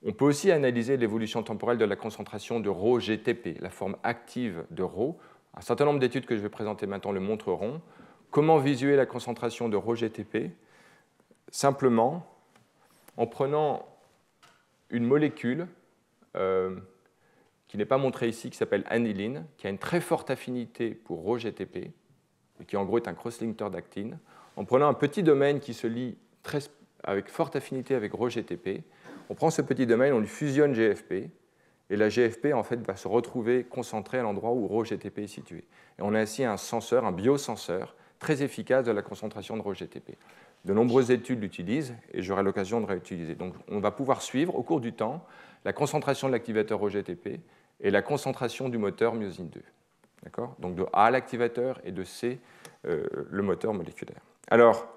On peut aussi analyser l'évolution temporelle de la concentration de ρGTP, la forme active de ρ. Un certain nombre d'études que je vais présenter maintenant le montreront. Comment visualiser la concentration de ρGTP? Simplement en prenant une molécule qui n'est pas montrée ici, qui s'appelle aniline, qui a une très forte affinité pour ρGTP, et qui en gros est un cross-linkteur d'actine, en prenant un petit domaine qui se lie avec forte affinité avec ρGTP, on prend ce petit domaine, on lui fusionne GFP, et la GFP en fait, va se retrouver concentrée à l'endroit où ρGTP est situé. Et on a ainsi un senseur, un biosenseur, très efficace de la concentration de ρGTP. De nombreuses études l'utilisent, et j'aurai l'occasion de réutiliser. Donc on va pouvoir suivre au cours du temps la concentration de l'activateur ρGTP et la concentration du moteur myosine 2. D'accord? Donc de A l'activateur et de C le moteur moléculaire. Alors,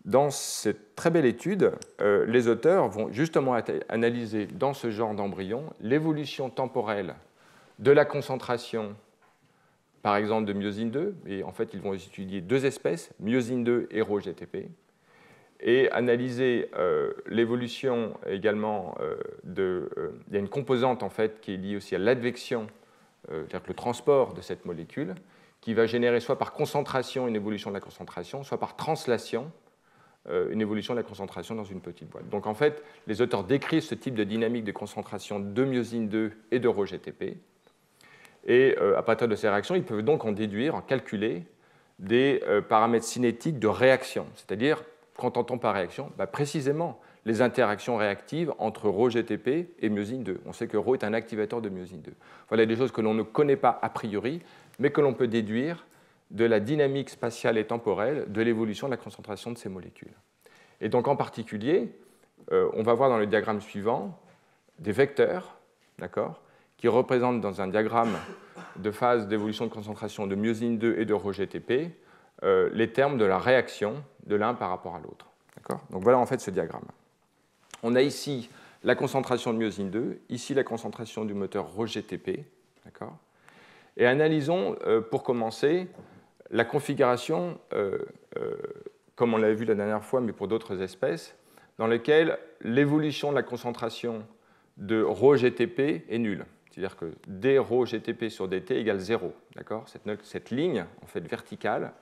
dans cette très belle étude, les auteurs vont justement analyser dans ce genre d'embryon l'évolution temporelle de la concentration, par exemple, de myosine 2, et en fait, ils vont étudier deux espèces, myosine 2 et ρGTP, et analyser l'évolution également il y a une composante en fait qui est liée aussi à l'advection, c'est-à-dire que le transport de cette molécule, qui va générer soit par concentration une évolution de la concentration, soit par translation une évolution de la concentration dans une petite boîte. Donc en fait, les auteurs décrivent ce type de dynamique de concentration de myosine 2 et de ρGTP. Et à partir de ces réactions, ils peuvent donc en déduire, en calculer des paramètres cinétiques de réaction. C'est-à-dire, qu'entend-on par réaction? Précisément les interactions réactives entre ρGTP et myosine 2. On sait que ρ est un activateur de myosine 2. Voilà des choses que l'on ne connaît pas a priori, mais que l'on peut déduire de la dynamique spatiale et temporelle de l'évolution de la concentration de ces molécules. Et donc en particulier, on va voir dans le diagramme suivant des vecteurs, d'accord, qui représentent dans un diagramme de phase d'évolution de concentration de myosine 2 et de ρGTP les termes de la réaction de l'un par rapport à l'autre. Donc voilà en fait ce diagramme. On a ici la concentration de myosine 2, ici la concentration du moteur ρGTP, d'accord. Et analysons pour commencer la configuration, comme on l'avait vu la dernière fois, mais pour d'autres espèces, dans lesquelles l'évolution de la concentration de ρGTP est nulle. C'est-à-dire que d ρGTP sur dt égale 0. Cette ligne en fait, verticale,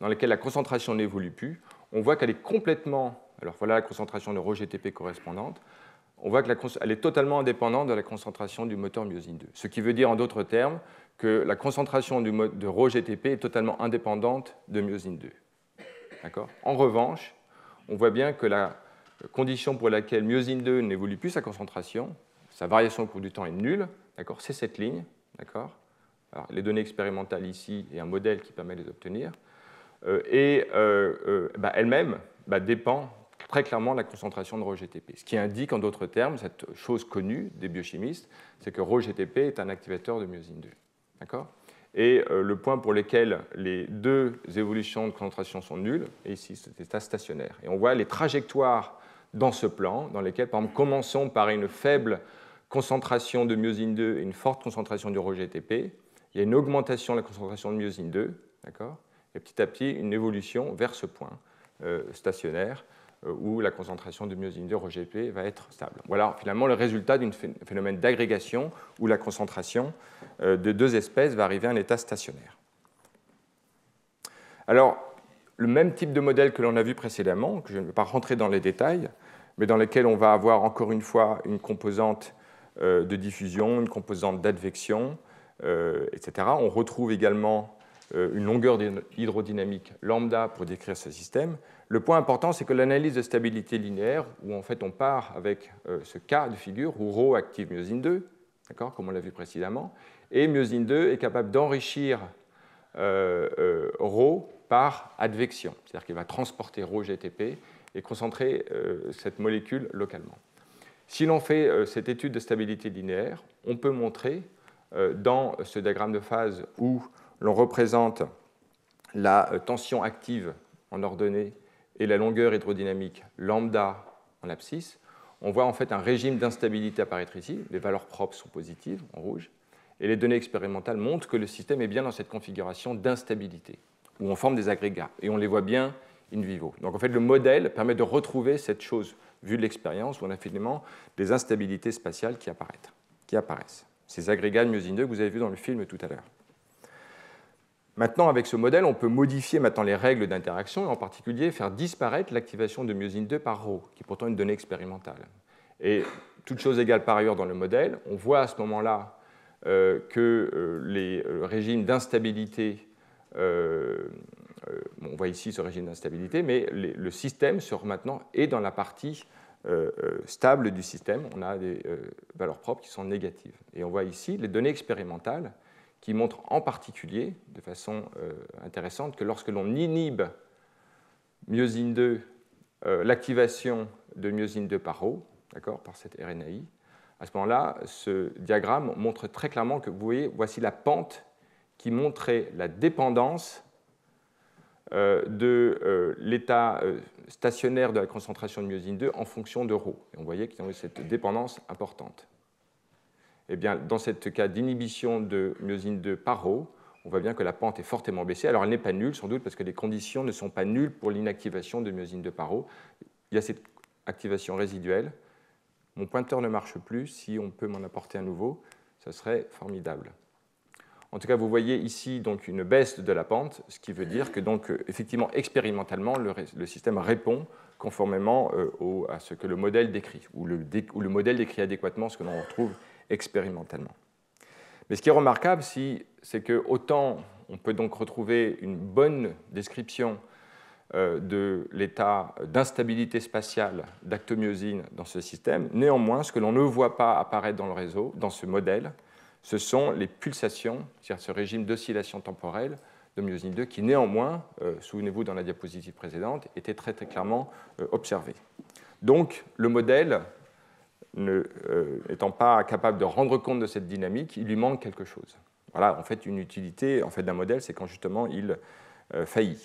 dans laquelle la concentration n'évolue plus, on voit qu'elle est complètement... Alors voilà la concentration de ρGTP correspondante. On voit qu'elle est totalement indépendante de la concentration du moteur myosine 2. Ce qui veut dire en d'autres termes que la concentration de ρGTP est totalement indépendante de myosine 2. En revanche, on voit bien que la condition pour laquelle myosine 2 n'évolue plus sa concentration, sa variation au cours du temps est nulle, c'est cette ligne. Alors, les données expérimentales ici et un modèle qui permet de les obtenir. Elle-même dépend très clairement de la concentration de ρGTP. Ce qui indique, en d'autres termes, cette chose connue des biochimistes, c'est que ρGTP est un activateur de myosine 2. Et le point pour lequel les deux évolutions de concentration sont nulles est ici, cet état stationnaire. Et on voit les trajectoires dans ce plan, dans lesquelles, par exemple, commençons par une faible concentration de myosine 2 et une forte concentration du ρGTP. Il y a une augmentation de la concentration de myosine 2, et petit à petit une évolution vers ce point stationnaire où la concentration de myosine 2 ρGTP va être stable. Voilà finalement le résultat d'un phénomène d'agrégation où la concentration de deux espèces va arriver à un état stationnaire. Alors, le même type de modèle que l'on a vu précédemment, que je ne vais pas rentrer dans les détails, mais dans lequel on va avoir encore une fois une composante de diffusion, une composante d'advection, etc. On retrouve également une longueur hydrodynamique lambda pour décrire ce système. Le point important, c'est que l'analyse de stabilité linéaire, où en fait on part avec ce cas de figure où ρ active myosine 2, comme on l'a vu précédemment, et myosine 2 est capable d'enrichir ρ par advection, c'est-à-dire qu'il va transporter ρGTP et concentrer cette molécule localement. Si l'on fait cette étude de stabilité linéaire, on peut montrer dans ce diagramme de phase où l'on représente la tension active en ordonnée et la longueur hydrodynamique lambda en abscisse, on voit en fait un régime d'instabilité apparaître ici. Les valeurs propres sont positives en rouge. Et les données expérimentales montrent que le système est bien dans cette configuration d'instabilité, où on forme des agrégats. Et on les voit bien in vivo. Donc en fait, le modèle permet de retrouver cette chose vu de l'expérience, où on a finalement des instabilités spatiales qui apparaissent. Ces agrégats de myosine 2 que vous avez vus dans le film tout à l'heure. Maintenant, avec ce modèle, on peut modifier maintenant les règles d'interaction et en particulier faire disparaître l'activation de myosine 2 par Rho, qui est pourtant une donnée expérimentale. Et toute chose égale par ailleurs dans le modèle, on voit à ce moment-là que les régimes d'instabilité, on voit ici ce régime d'instabilité, mais le système maintenant est dans la partie stable du système. On a des valeurs propres qui sont négatives. Et on voit ici les données expérimentales qui montrent en particulier, de façon intéressante, que lorsque l'on inhibe myosine 2, l'activation de myosine 2 par Rho, par cette RNAi, à ce moment-là, ce diagramme montre très clairement que, vous voyez, voici la pente qui montrait la dépendance de l'état stationnaire de la concentration de myosine 2 en fonction de Rho. Et on voyait qu'il y avait cette dépendance importante. Eh bien, dans ce cas d'inhibition de myosine 2 par Rho, on voit bien que la pente est fortement baissée. Alors, elle n'est pas nulle, sans doute, parce que les conditions ne sont pas nulles pour l'inactivation de myosine 2 par Rho. Il y a cette activation résiduelle. Mon pointeur ne marche plus. Si on peut m'en apporter un nouveau, ce serait formidable. En tout cas, vous voyez ici donc une baisse de la pente, ce qui veut dire que, donc, effectivement, expérimentalement, le système répond conformément à ce que le modèle décrit, ou le modèle décrit adéquatement ce que l'on retrouve expérimentalement. Mais ce qui est remarquable, c'est que autant on peut donc retrouver une bonne description de l'état d'instabilité spatiale d'actomyosine dans ce système, néanmoins, ce que l'on ne voit pas apparaître dans le réseau, dans ce modèle, ce sont les pulsations, c'est-à-dire ce régime d'oscillation temporelle de myosine 2 qui, néanmoins, souvenez-vous dans la diapositive précédente, était très, très clairement observé. Donc, le modèle, n'étant pas capable de rendre compte de cette dynamique, il lui manque quelque chose. Voilà, en fait, une utilité d'un modèle, c'est quand justement il faillit.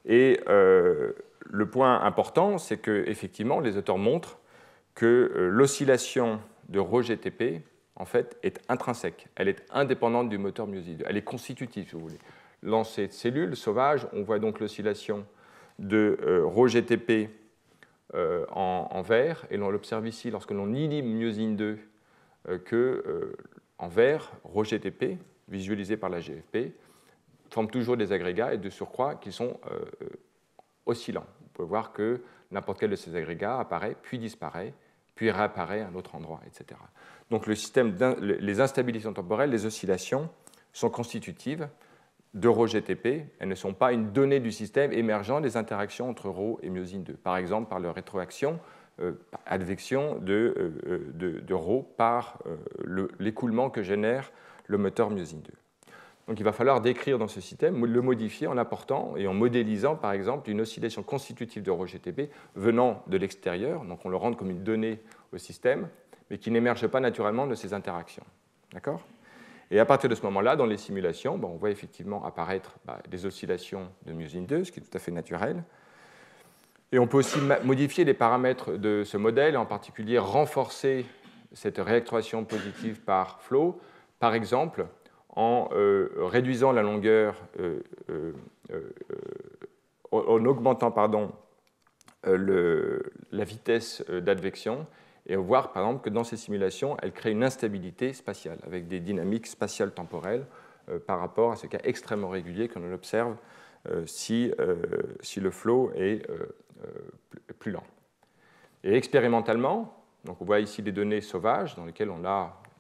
Et le point important, c'est qu'effectivement, les auteurs montrent que l'oscillation de Rho-GTP, en fait, est intrinsèque. Elle est indépendante du moteur myosine 2. Elle est constitutive, si vous voulez. Dans cette cellule sauvage, on voit donc l'oscillation de Rho-GTP en vert, et l'on l'observe ici lorsque l'on inhibe myosine 2, en vert, Rho-GTP, visualisé par la GFP, forment toujours des agrégats et de surcroît qu'ils sont oscillants. Vous pouvez voir que n'importe quel de ces agrégats apparaît, puis disparaît, puis réapparaît à un autre endroit, etc. Donc les instabilités temporelles, les oscillations, sont constitutives de Rho-GTP. Elles ne sont pas une donnée du système émergeant des interactions entre Rho et myosine 2. Par exemple, par leur rétroaction, advection de Rho par l'écoulement que génère le moteur myosine 2. Donc il va falloir décrire dans ce système, le modifier en apportant et en modélisant, par exemple, une oscillation constitutive de Rho-GTP venant de l'extérieur, donc on le rend comme une donnée au système, mais qui n'émerge pas naturellement de ces interactions. D'accord ? Et à partir de ce moment-là, dans les simulations, on voit effectivement apparaître des oscillations de myosine 2, ce qui est tout à fait naturel. Et on peut aussi modifier les paramètres de ce modèle, en particulier renforcer cette réactuation positive par flow, par exemple, en réduisant la longueur, en augmentant la vitesse d'advection, et voir par exemple que dans ces simulations, elle crée une instabilité spatiale, avec des dynamiques spatiales temporelles par rapport à ce cas extrêmement régulier que l'on observe si le flow est plus lent. Et expérimentalement, donc on voit ici des données sauvages dans lesquelles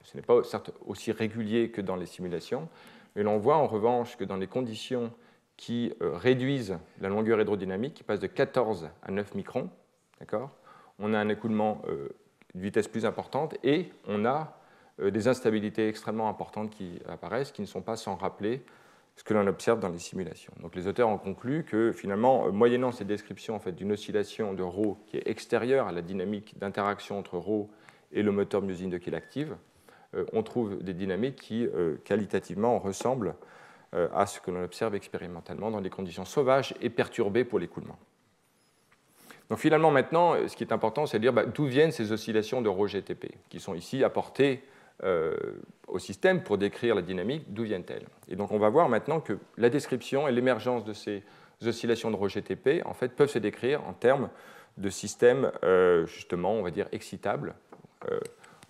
ce n'est pas certes aussi régulier que dans les simulations, mais l'on voit en revanche que dans les conditions qui réduisent la longueur hydrodynamique, qui passe de 14 à 9 microns, on a un écoulement de vitesse plus importante et on a des instabilités extrêmement importantes qui apparaissent, qui ne sont pas sans rappeler ce que l'on observe dans les simulations. Donc les auteurs ont conclu que finalement, moyennant ces descriptions d'une oscillation de Rho qui est extérieure à la dynamique d'interaction entre Rho et le moteur myosine 2 qui l'active, on trouve des dynamiques qui, qualitativement, ressemblent à ce que l'on observe expérimentalement dans des conditions sauvages et perturbées pour l'écoulement. Donc finalement, maintenant, ce qui est important, c'est de dire d'où viennent ces oscillations de Rho-GTP, qui sont ici apportées au système pour décrire la dynamique, d'où viennent-elles? Et donc on va voir maintenant que la description et l'émergence de ces oscillations de Rho-GTP en fait, peuvent se décrire en termes de systèmes, justement, on va dire, excitables,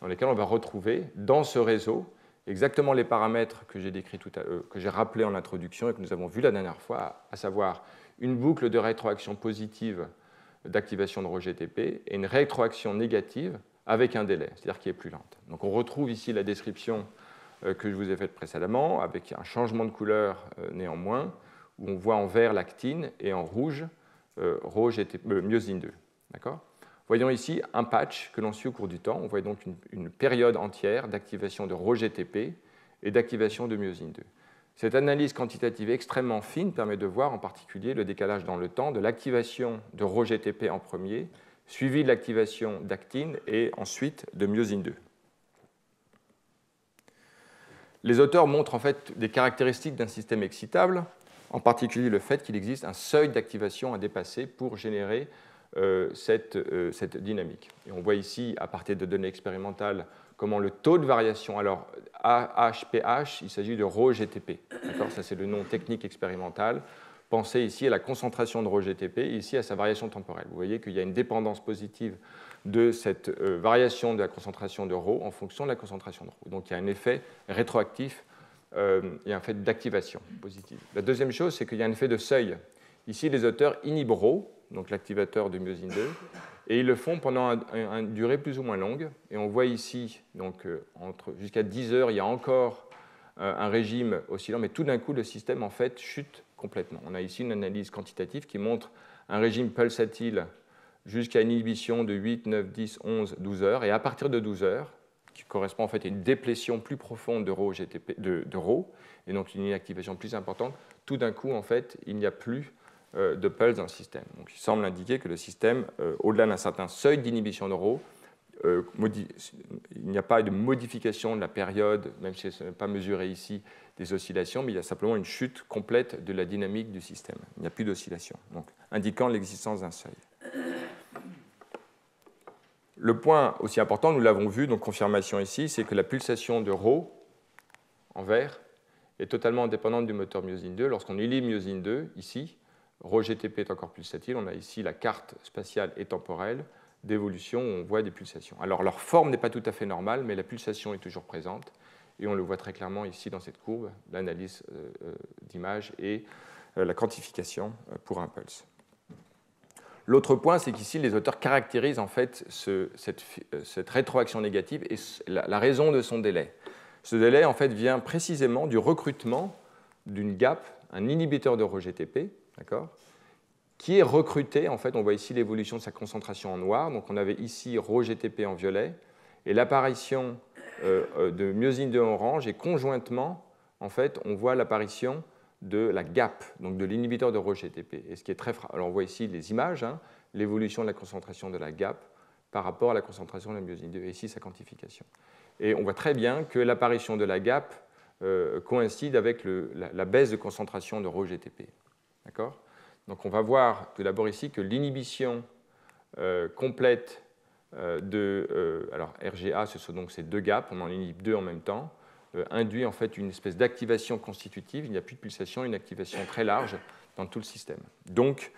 dans lesquels on va retrouver dans ce réseau exactement les paramètres que j'ai décrits que j'ai rappelés en introduction et que nous avons vus la dernière fois, à savoir une boucle de rétroaction positive d'activation de RhoGTP et une rétroaction négative avec un délai, c'est-à-dire qui est plus lente. Donc on retrouve ici la description que je vous ai faite précédemment, avec un changement de couleur néanmoins, où on voit en vert l'actine et en rouge myosine 2. D'accord ? Voyons ici un patch que l'on suit au cours du temps. On voit donc une période entière d'activation de RhoGTP et d'activation de myosine 2. Cette analyse quantitative extrêmement fine permet de voir en particulier le décalage dans le temps de l'activation de RhoGTP en premier, suivi de l'activation d'actine et ensuite de myosine 2. Les auteurs montrent en fait des caractéristiques d'un système excitable, en particulier le fait qu'il existe un seuil d'activation à dépasser pour générer cette dynamique. Et on voit ici, à partir de données expérimentales, comment le taux de variation, alors AHPH, il s'agit de RhoGTP, ça c'est le nom technique expérimental. Pensez ici à la concentration de RhoGTP et ici à sa variation temporelle. Vous voyez qu'il y a une dépendance positive de cette variation de la concentration de Rho en fonction de la concentration de Rho. Donc il y a un effet rétroactif et un fait d'activation positive. La deuxième chose, c'est qu'il y a un effet de seuil. Ici, les auteurs inhibent Rho, donc l'activateur de myosine 2, et ils le font pendant une durée plus ou moins longue. Et on voit ici, jusqu'à 10 heures, il y a encore un régime oscillant, mais tout d'un coup, le système en fait chute complètement. On a ici une analyse quantitative qui montre un régime pulsatile jusqu'à une inhibition de 8, 9, 10, 11, 12 heures, et à partir de 12 heures, qui correspond en fait à une déplétion plus profonde de Rho, et donc une inactivation plus importante, tout d'un coup, en fait, il n'y a plus de pulse dans le système. Donc, il semble indiquer que le système, au-delà d'un certain seuil d'inhibition de Rho, il n'y a pas de modification de la période, même si ce n'est pas mesuré ici, des oscillations, mais il y a simplement une chute complète de la dynamique du système. Il n'y a plus d'oscillation, donc indiquant l'existence d'un seuil. Le point aussi important, nous l'avons vu, donc confirmation ici, c'est que la pulsation de Rho, en vert, est totalement indépendante du moteur myosine 2. Lorsqu'on inhibe myosine 2, ici, RhoGTP est encore pulsatile. On a ici la carte spatiale et temporelle d'évolution où on voit des pulsations. Alors leur forme n'est pas tout à fait normale, mais la pulsation est toujours présente. Et on le voit très clairement ici dans cette courbe, l'analyse d'image et la quantification pour un pulse. L'autre point, c'est qu'ici, les auteurs caractérisent en fait cette rétroaction négative et la raison de son délai. Ce délai, en fait, vient précisément du recrutement d'une GAP, un inhibiteur de RhoGTP, qui est recruté, en fait, on voit ici l'évolution de sa concentration en noir, donc on avait ici RhoGTP en violet, et l'apparition de myosine 2 en orange, et conjointement, en fait, on voit l'apparition de la GAP, donc de l'inhibiteur de RhoGTP. Et ce qui est très alors on voit ici les images, l'évolution de la concentration de la GAP par rapport à la concentration de la myosine 2, et ici sa quantification. Et on voit très bien que l'apparition de la GAP coïncide avec la baisse de concentration de RhoGTP. D'accord ? Donc on va voir tout d'abord ici que l'inhibition complète alors RGA, ce sont donc ces deux GAP, on en inhibe deux en même temps, induit en fait une espèce d'activation constitutive. Il n'y a plus de pulsation, une activation très large dans tout le système. Donc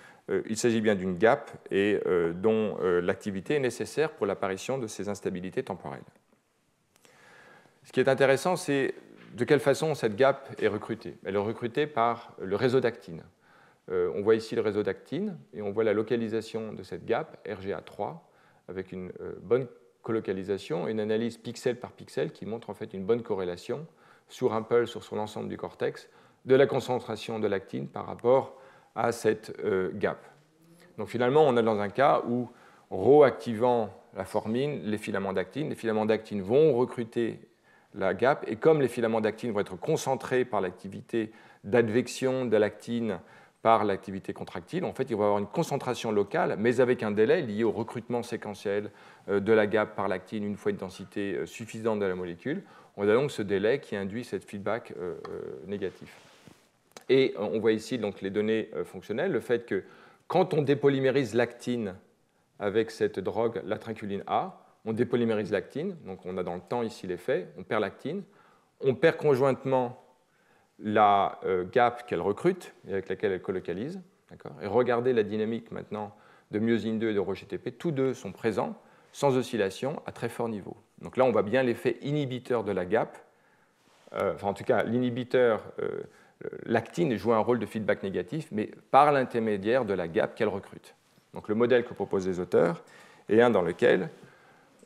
il s'agit bien d'une GAP et dont l'activité est nécessaire pour l'apparition de ces instabilités temporelles. Ce qui est intéressant, c'est de quelle façon cette GAP est recrutée. Elle est recrutée par le réseau d'actine. On voit ici le réseau d'actine et on voit la localisation de cette GAP, RGA3, avec une bonne colocalisation et une analyse pixel par pixel qui montre en fait une bonne corrélation sur un pulse sur l'ensemble du cortex de la concentration de l'actine par rapport à cette GAP. Donc finalement, on est dans un cas où Rho activant la formine, les filaments d'actine vont recruter la GAP, et comme les filaments d'actine vont être concentrés par l'activité d'advection de l'actine par l'activité contractile, en fait, il va y avoir une concentration locale, mais avec un délai lié au recrutement séquentiel de la GAP par l'actine une fois une densité suffisante de la molécule. On a donc ce délai qui induit cette feedback négatif. Et on voit ici donc les données fonctionnelles, le fait que quand on dépolymérise l'actine avec cette drogue, l'atrinculine A, on dépolymérise l'actine, donc on a dans le temps ici l'effet, on perd l'actine, on perd conjointement la GAP qu'elle recrute et avec laquelle elle colocalise. Et regardez la dynamique maintenant de myosine 2 et de Rho-GTP, tous deux sont présents sans oscillation à très fort niveau. Donc là, on voit bien l'effet inhibiteur de la GAP. En tout cas, l'inhibiteur l'actine joue un rôle de feedback négatif, mais par l'intermédiaire de la GAP qu'elle recrute. Donc le modèle que proposent les auteurs est un dans lequel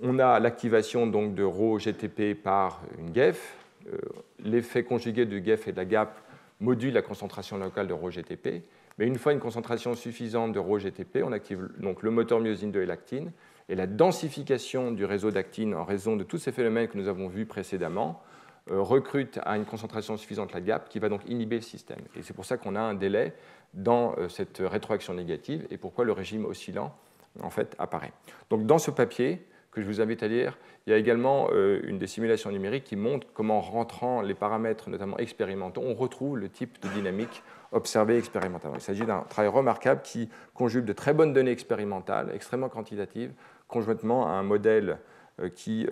on a l'activation donc de Rho-GTP par une GEF. L'effet conjugué du GEF et de la GAP module la concentration locale de Rho-GTP. Mais une fois une concentration suffisante de Rho-GTP, on active donc le moteur myosine 2 et l'actine. Et la densification du réseau d'actine en raison de tous ces phénomènes que nous avons vus précédemment recrute à une concentration suffisante la GAP qui va donc inhiber le système. Et c'est pour ça qu'on a un délai dans cette rétroaction négative et pourquoi le régime oscillant en fait, apparaît. Donc dans ce papier, que je vous invite à lire, il y a également une des simulations numériques qui montre comment, en rentrant les paramètres, notamment expérimentaux, on retrouve le type de dynamique observé expérimentalement. Il s'agit d'un travail remarquable qui conjugue de très bonnes données expérimentales, extrêmement quantitatives, conjointement à un modèle qui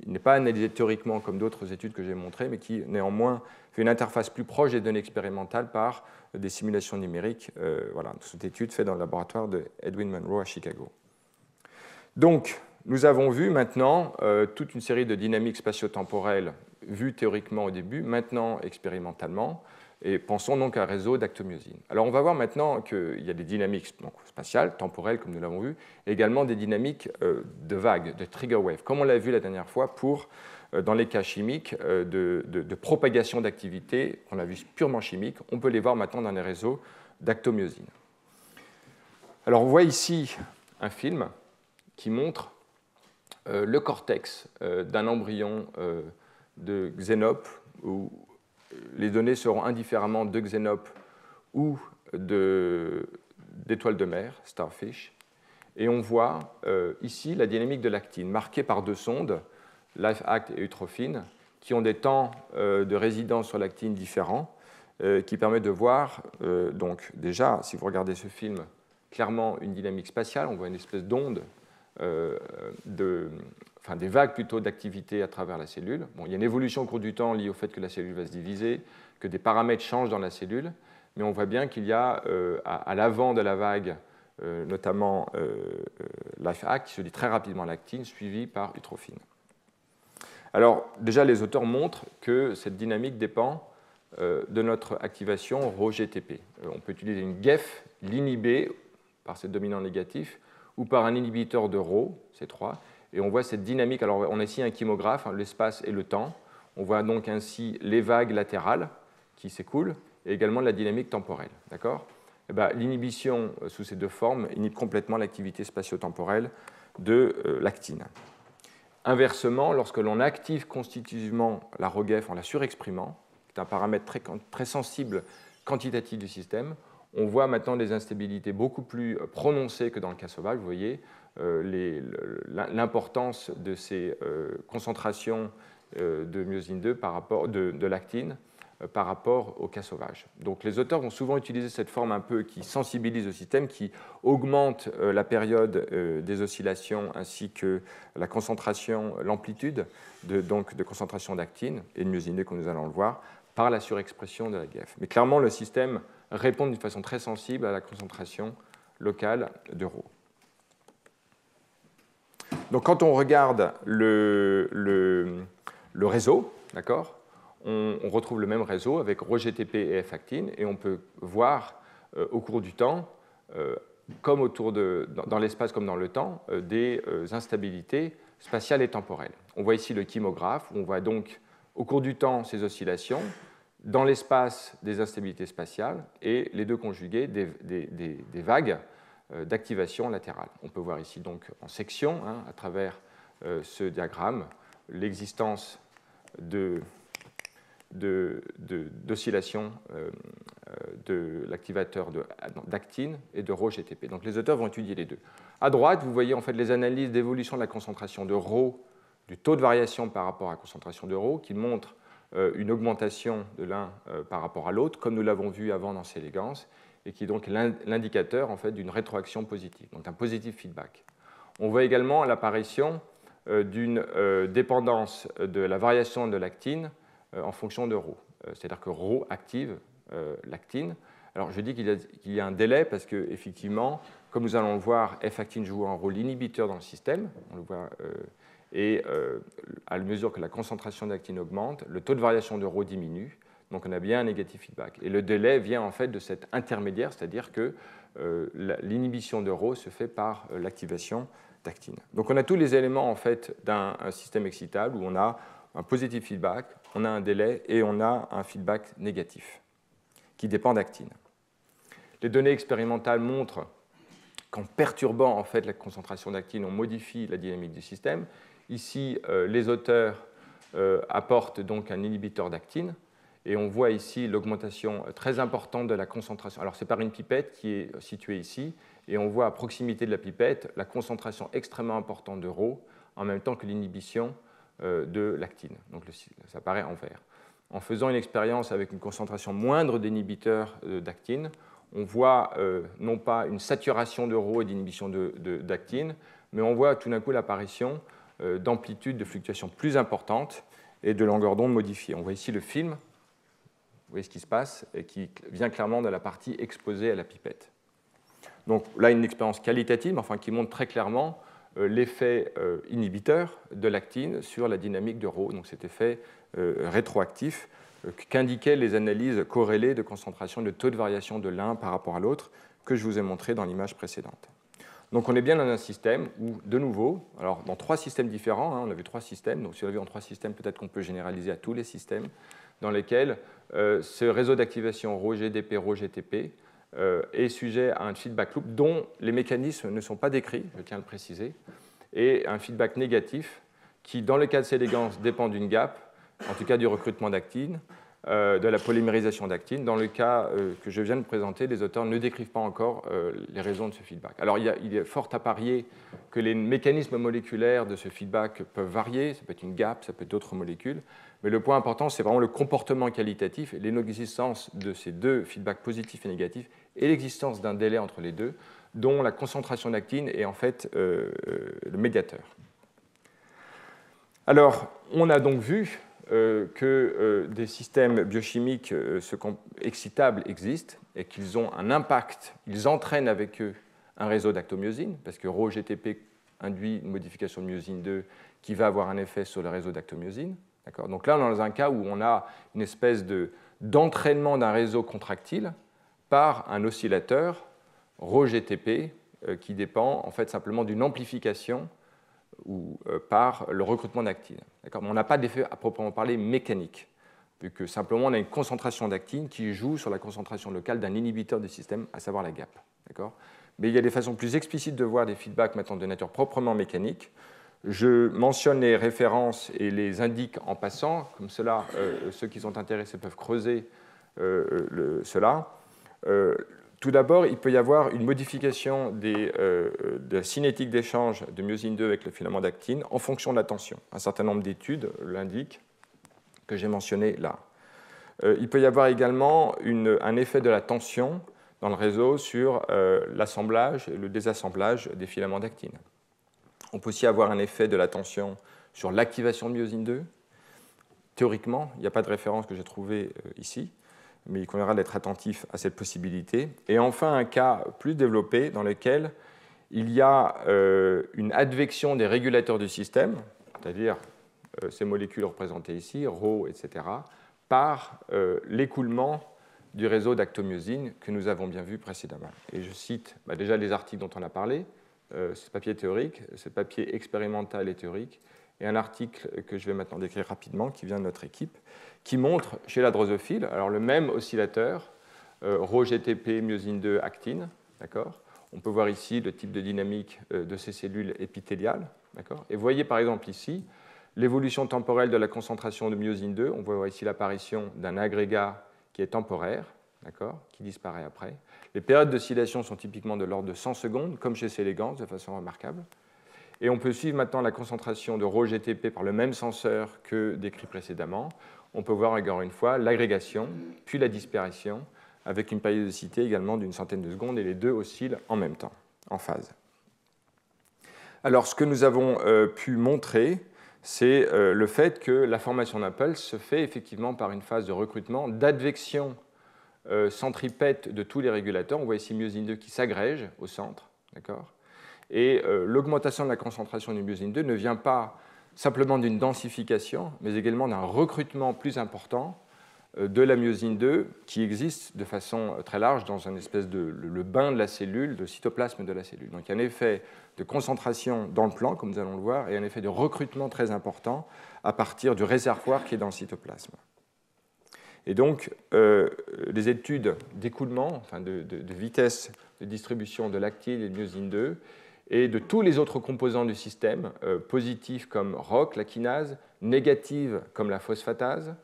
n'est pas analysé théoriquement comme d'autres études que j'ai montrées, mais qui néanmoins fait une interface plus proche des données expérimentales par des simulations numériques. Voilà, cette étude faite dans le laboratoire de Edwin Munro à Chicago. Donc, nous avons vu maintenant toute une série de dynamiques spatio-temporelles vues théoriquement au début, maintenant expérimentalement, et pensons donc à un réseau d'actomyosine. Alors on va voir maintenant qu'il y a des dynamiques donc, spatiales, temporelles, comme nous l'avons vu, et également des dynamiques de vagues, de trigger wave, comme on l'a vu la dernière fois pour, dans les cas chimiques, de propagation d'activité, qu'on a vu purement chimiques, on peut les voir maintenant dans les réseaux d'actomyosine. Alors on voit ici un film qui montre le cortex d'un embryon de xénope, où les données seront indifféremment de xénope ou d'étoiles de mer, starfish. Et on voit ici la dynamique de l'actine, marquée par deux sondes, LifeAct et Eutrophine, qui ont des temps de résidence sur l'actine différents, qui permettent de voir, donc déjà, si vous regardez ce film, clairement une dynamique spatiale, on voit une espèce d'onde, des vagues plutôt d'activité à travers la cellule. Bon, il y a une évolution au cours du temps liée au fait que la cellule va se diviser, que des paramètres changent dans la cellule, mais on voit bien qu'il y a à l'avant de la vague, notamment LifeAct, qui se dit très rapidement l'actine, suivi par Eutrophine. Alors, déjà, les auteurs montrent que cette dynamique dépend de notre activation Rho-GTP. On peut utiliser une GEF, l'inhiber par cette dominant négatif, ou par un inhibiteur de Rho, C3, et on voit cette dynamique. Alors, on a ici un chymographe, l'espace et le temps. On voit donc ainsi les vagues latérales qui s'écoulent, et également la dynamique temporelle. D'accord ? L'inhibition sous ces deux formes inhibe complètement l'activité spatio-temporelle de l'actine. Inversement, lorsque l'on active constitutivement la RhoGEF en la surexprimant, qui est un paramètre très sensible quantitatif du système, on voit maintenant des instabilités beaucoup plus prononcées que dans le cas sauvage. Vous voyez l'importance de ces concentrations de myosine 2 par rapport, de l'actine par rapport au cas sauvage. Donc les auteurs vont souvent utiliser cette forme un peu qui sensibilise le système, qui augmente la période des oscillations ainsi que la concentration, l'amplitude de concentration d'actine et de myosine 2, comme nous allons le voir, par la surexpression de la GEF. Mais clairement, le système répond d'une façon très sensible à la concentration locale de Rho. Donc quand on regarde le réseau, d'accord, on retrouve le même réseau avec Rho-GTP et F-actine, et on peut voir au cours du temps, comme dans l'espace comme dans le temps, des instabilités spatiales et temporelles. On voit ici le chymographe, où on voit donc au cours du temps ces oscillations, dans l'espace des instabilités spatiales et les deux conjugués des vagues d'activation latérale. On peut voir ici donc en section, à travers ce diagramme, l'existence d'oscillation de l'activateur d'actine et de Rho-GTP. Donc les auteurs vont étudier les deux. À droite, vous voyez en fait les analyses d'évolution de la concentration de Rho, du taux de variation par rapport à la concentration de Rho, qui montrent une augmentation de l'un par rapport à l'autre, comme nous l'avons vu avant dans C-élégance, et qui est donc l'indicateur en fait, d'une rétroaction positive, donc un positive feedback. On voit également l'apparition d'une dépendance de la variation de l'actine en fonction de Rho. C'est-à-dire que Rho active l'actine. Alors je dis qu'il y a un délai parce qu'effectivement, comme nous allons le voir, F-actine joue un rôle inhibiteur dans le système, on le voit, et à mesure que la concentration d'actine augmente, le taux de variation de ρ diminue, donc on a bien un négatif feedback. Et le délai vient en fait de cet intermédiaire, c'est-à-dire que l'inhibition de ρ se fait par l'activation d'actine. Donc on a tous les éléments en fait d'un système excitable où on a un positif feedback, on a un délai et on a un feedback négatif qui dépend d'actine. Les données expérimentales montrent qu'en perturbant en fait la concentration d'actine, on modifie la dynamique du système. Ici, les auteurs apportent donc un inhibiteur d'actine et on voit ici l'augmentation très importante de la concentration. Alors c'est par une pipette qui est située ici et on voit à proximité de la pipette la concentration extrêmement importante de ρ en même temps que l'inhibition de l'actine. Donc ça paraît en vert. En faisant une expérience avec une concentration moindre d'inhibiteurs d'actine, on voit non pas une saturation de ρ et d'inhibition d'actine, mais on voit tout d'un coup l'apparition d'amplitudes de fluctuation plus importantes et de longueur d'onde modifiée. On voit ici le film, vous voyez ce qui se passe, et qui vient clairement de la partie exposée à la pipette. Donc là, une expérience qualitative, enfin qui montre très clairement l'effet inhibiteur de l'actine sur la dynamique de ρ, donc cet effet rétroactif qu'indiquaient les analyses corrélées de concentration et de taux de variation de l'un par rapport à l'autre que je vous ai montré dans l'image précédente. Donc on est bien dans un système où, de nouveau, alors dans trois systèmes différents, on a vu trois systèmes, donc si on l'a vu en trois systèmes, peut-être qu'on peut généraliser à tous les systèmes, dans lesquels ce réseau d'activation ρ-GDP, ρ-GTP est sujet à un feedback loop dont les mécanismes ne sont pas décrits, je tiens à le préciser, et un feedback négatif qui, dans le cas de Sédégance, dépend d'une gap, en tout cas du recrutement d'actine, de la polymérisation d'actine. Dans le cas que je viens de présenter, les auteurs ne décrivent pas encore les raisons de ce feedback. Alors il est fort à parier que les mécanismes moléculaires de ce feedback peuvent varier, ça peut être une gap, ça peut être d'autres molécules, mais le point important, c'est vraiment le comportement qualitatif et l'existence de ces deux feedbacks positifs et négatifs et l'existence d'un délai entre les deux, dont la concentration d'actine est en fait le médiateur. Alors, on a donc vu que des systèmes biochimiques excitables existent et qu'ils ont un impact, ils entraînent avec eux un réseau d'actomyosine, parce que ρ-GTP induit une modification de myosine 2 qui va avoir un effet sur le réseau d'actomyosine. Donc là, on est dans un cas où on a une espèce d'entraînement d'un réseau contractile par un oscillateur ρ-GTP qui dépend en fait simplement d'une amplification ou par le recrutement d'actine. Mais on n'a pas d'effet à proprement parler mécanique, vu que simplement on a une concentration d'actine qui joue sur la concentration locale d'un inhibiteur du système, à savoir la gap. Mais il y a des façons plus explicites de voir des feedbacks maintenant de nature proprement mécanique. Je mentionne les références et les indique en passant, comme cela, ceux qui sont intéressés peuvent creuser cela. Tout d'abord, il peut y avoir une modification de la cinétique d'échange de myosine 2 avec le filament d'actine en fonction de la tension. Un certain nombre d'études l'indiquent, que j'ai mentionné là. Il peut y avoir également un effet de la tension dans le réseau sur l'assemblage et le désassemblage des filaments d'actine. On peut aussi avoir un effet de la tension sur l'activation de myosine 2. Théoriquement, il n'y a pas de référence que j'ai trouvée ici, mais il conviendra d'être attentif à cette possibilité. Et enfin, un cas plus développé dans lequel il y a une advection des régulateurs du système, c'est-à-dire ces molécules représentées ici, ρ, etc., par l'écoulement du réseau d'actomyosine que nous avons bien vu précédemment. Et je cite déjà les articles dont on a parlé, ce papier théorique, ce papier expérimental et théorique, et un article que je vais maintenant décrire rapidement, qui vient de notre équipe, qui montre chez la drosophile, alors le même oscillateur, ρ-GTP, myosine 2, actine, on peut voir ici le type de dynamique de ces cellules épithéliales, et vous voyez par exemple ici l'évolution temporelle de la concentration de myosine 2, on voit ici l'apparition d'un agrégat qui est temporaire, qui disparaît après. Les périodes d'oscillation sont typiquement de l'ordre de 100 secondes, comme chez Sédégance, de façon remarquable. Et on peut suivre maintenant la concentration de ρ-GTP par le même senseur que décrit précédemment. On peut voir encore une fois l'agrégation, puis la disparition, avec une périodicité également d'une centaine de secondes, et les deux oscillent en même temps, en phase. Alors, ce que nous avons pu montrer, c'est le fait que la formation d'un pulse se fait effectivement par une phase de recrutement, d'advection centripète de tous les régulateurs. On voit ici myosine 2 qui s'agrège au centre, D'accord ? Et l'augmentation de la concentration du myosine 2 ne vient pas simplement d'une densification, mais également d'un recrutement plus important de la myosine 2 qui existe de façon très large dans un espèce de le bain de la cellule, de cytoplasme de la cellule. Donc il y a un effet de concentration dans le plan, comme nous allons le voir, et un effet de recrutement très important à partir du réservoir qui est dans le cytoplasme. Et donc, les études d'écoulement, enfin de vitesse de distribution de l'actine et de myosine 2, et de tous les autres composants du système, positifs comme ROCK, la kinase, négatives comme la phosphatase,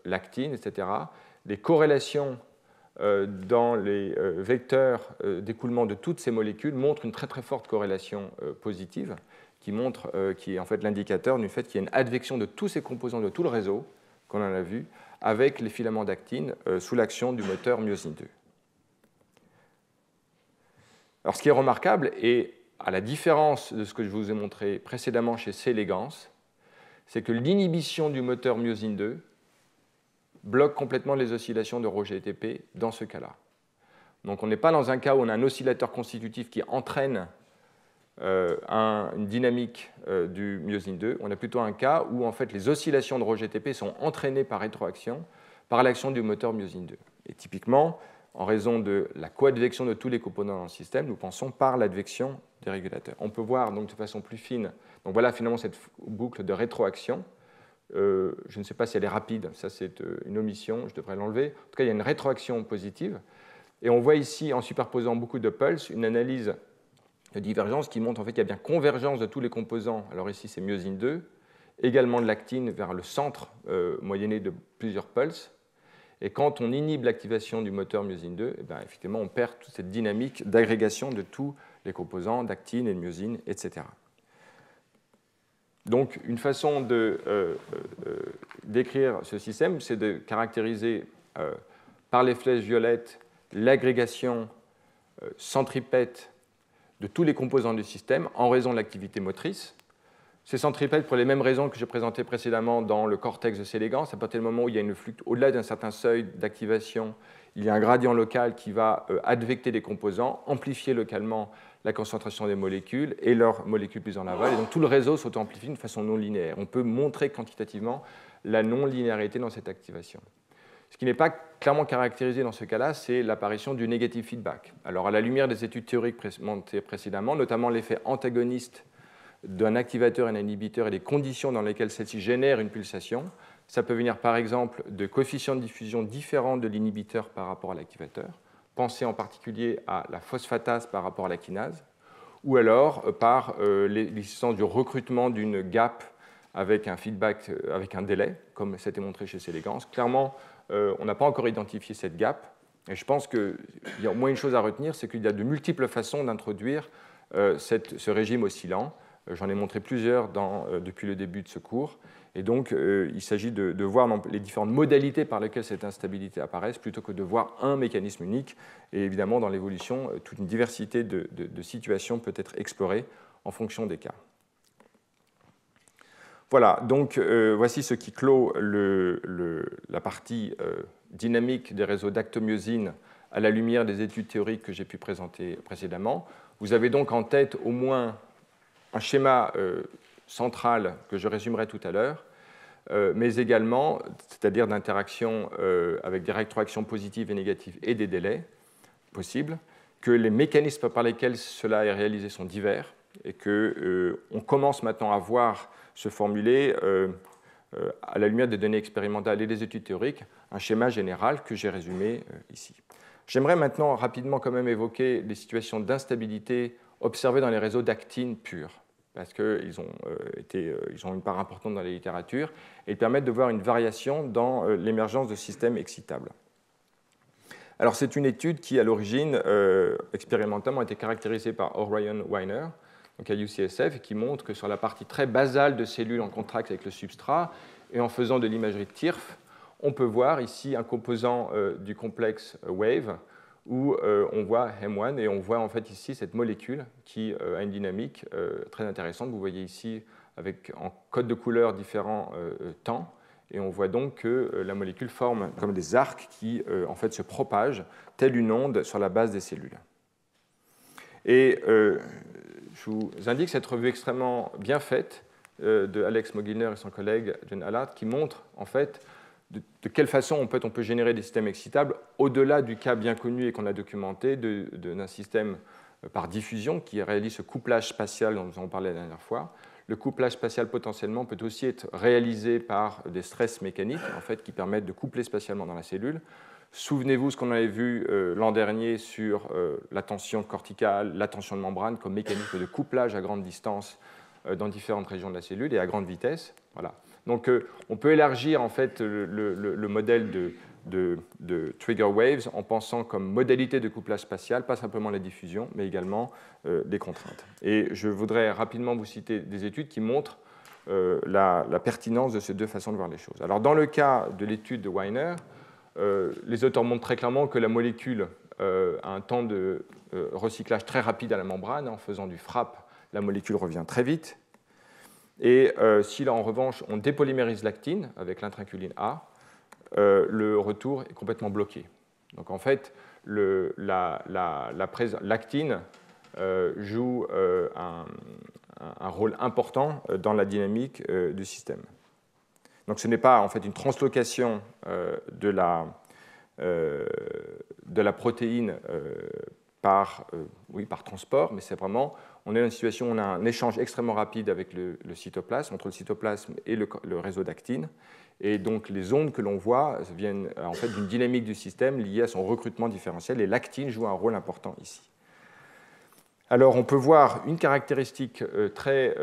l'actine, etc., les corrélations dans les vecteurs d'écoulement de toutes ces molécules montrent une très très forte corrélation positive qui est en fait l'indicateur du fait qu'il y a une advection de tous ces composants de tout le réseau, qu'on en a vu, avec les filaments d'actine sous l'action du moteur myosine 2. Alors, ce qui est remarquable, et à la différence de ce que je vous ai montré précédemment chez C. elegans, c'est que l'inhibition du moteur myosine 2 bloque complètement les oscillations de Rho GTP dans ce cas-là. Donc, on n'est pas dans un cas où on a un oscillateur constitutif qui entraîne une dynamique du myosine 2. On a plutôt un cas où en fait, les oscillations de Rho GTP sont entraînées par rétroaction par l'action du moteur myosine 2. Et typiquement, en raison de la coadvection de tous les composants dans le système, nous pensons par l'advection des régulateurs. On peut voir donc de façon plus fine. Donc voilà finalement cette boucle de rétroaction. Je ne sais pas si elle est rapide, ça c'est une omission, je devrais l'enlever. En tout cas, il y a une rétroaction positive. Et on voit ici, en superposant beaucoup de pulses, une analyse de divergence qui montre en fait qu'il y a bien convergence de tous les composants. Alors ici, c'est myosine 2, également de l'actine vers le centre, moyenné de plusieurs pulses. Et quand on inhibe l'activation du moteur myosine 2, eh bien, effectivement, on perd toute cette dynamique d'agrégation de tous les composants d'actine et de myosine, etc. Donc, une façon de décrire ce système, c'est de caractériser par les flèches violettes l'agrégation centripète de tous les composants du système en raison de l'activité motrice. Ces centripètes, pour les mêmes raisons que je présentais précédemment dans le cortex de C. elegans, à partir du moment où il y a une flux au-delà d'un certain seuil d'activation, il y a un gradient local qui va advecter les composants, amplifier localement la concentration des molécules et leurs molécules plus en aval. Et donc tout le réseau s'auto-amplifie de façon non linéaire. On peut montrer quantitativement la non-linéarité dans cette activation. Ce qui n'est pas clairement caractérisé dans ce cas-là, c'est l'apparition du negative feedback. Alors à la lumière des études théoriques montées précédemment, notamment l'effet antagoniste d'un activateur et d'un inhibiteur et les conditions dans lesquelles celle-ci génère une pulsation. Ça peut venir par exemple de coefficients de diffusion différents de l'inhibiteur par rapport à l'activateur. Pensez en particulier à la phosphatase par rapport à la kinase, ou alors par l'existence du recrutement d'une gap avec un feedback, avec un délai, comme c'était montré chez C. elegans. Clairement, on n'a pas encore identifié cette gap, et je pense qu'il y a au moins une chose à retenir, c'est qu'il y a de multiples façons d'introduire ce régime oscillant. J'en ai montré plusieurs depuis le début de ce cours. Et donc, il s'agit de voir les différentes modalités par lesquelles cette instabilité apparaît, plutôt que de voir un mécanisme unique. Et évidemment, dans l'évolution, toute une diversité de situations peut être explorée en fonction des cas. Voilà, donc voici ce qui clôt la partie dynamique des réseaux d'actomyosine à la lumière des études théoriques que j'ai pu présenter précédemment. Vous avez donc en tête au moins un schéma central que je résumerai tout à l'heure, mais également, c'est-à-dire d'interaction avec des rétroactions positives et négatives et des délais possibles, que les mécanismes par lesquels cela est réalisé sont divers et qu'on commence maintenant à voir se formuler, à la lumière des données expérimentales et des études théoriques, un schéma général que j'ai résumé ici. J'aimerais maintenant rapidement quand même évoquer les situations d'instabilité observés dans les réseaux d'actine pure, parce qu'ils ont une part importante dans la littérature et ils permettent de voir une variation dans l'émergence de systèmes excitables. Alors, c'est une étude qui, à l'origine, expérimentalement, a été caractérisée par Orion Weiner, donc à UCSF, et qui montre que sur la partie très basale de cellules en contact avec le substrat, et en faisant de l'imagerie de TIRF, on peut voir ici un composant du complexe WAVE, où on voit M1 et on voit en fait ici cette molécule qui a une dynamique très intéressante. Vous voyez ici avec en code de couleur différents temps et on voit donc que la molécule forme comme des arcs qui en fait se propagent telle une onde sur la base des cellules. Et je vous indique cette revue extrêmement bien faite de Alex Mogilner et son collègue John Allard, qui montre en fait de quelle façon on peut générer des systèmes excitables au-delà du cas bien connu et qu'on a documenté d'un système par diffusion qui réalise ce couplage spatial dont nous avons parlé la dernière fois. Le couplage spatial potentiellement peut aussi être réalisé par des stress mécaniques en fait, qui permettent de coupler spatialement dans la cellule. Souvenez-vous ce qu'on avait vu l'an dernier sur la tension corticale, la tension de membrane comme mécanisme de couplage à grande distance dans différentes régions de la cellule et à grande vitesse. Voilà. Donc on peut élargir en fait le modèle de trigger waves en pensant comme modalité de couplage spatial, pas simplement la diffusion, mais également des contraintes. Et je voudrais rapidement vous citer des études qui montrent la pertinence de ces deux façons de voir les choses. Alors dans le cas de l'étude de Weiner, les auteurs montrent très clairement que la molécule a un temps de recyclage très rapide à la membrane. En faisant du frappe, la molécule revient très vite. Et si là, en revanche, on dépolymérise l'actine avec l'intractine A, le retour est complètement bloqué. Donc en fait, l'actine joue un rôle important dans la dynamique du système. Donc ce n'est pas en fait une translocation de la protéine par transport, mais c'est vraiment, on est dans une situation où on a un échange extrêmement rapide avec le cytoplasme, entre le cytoplasme et le réseau d'actine. Et donc les ondes que l'on voit viennent en fait d'une dynamique du système liée à son recrutement différentiel, et l'actine joue un rôle important ici. Alors on peut voir une caractéristique très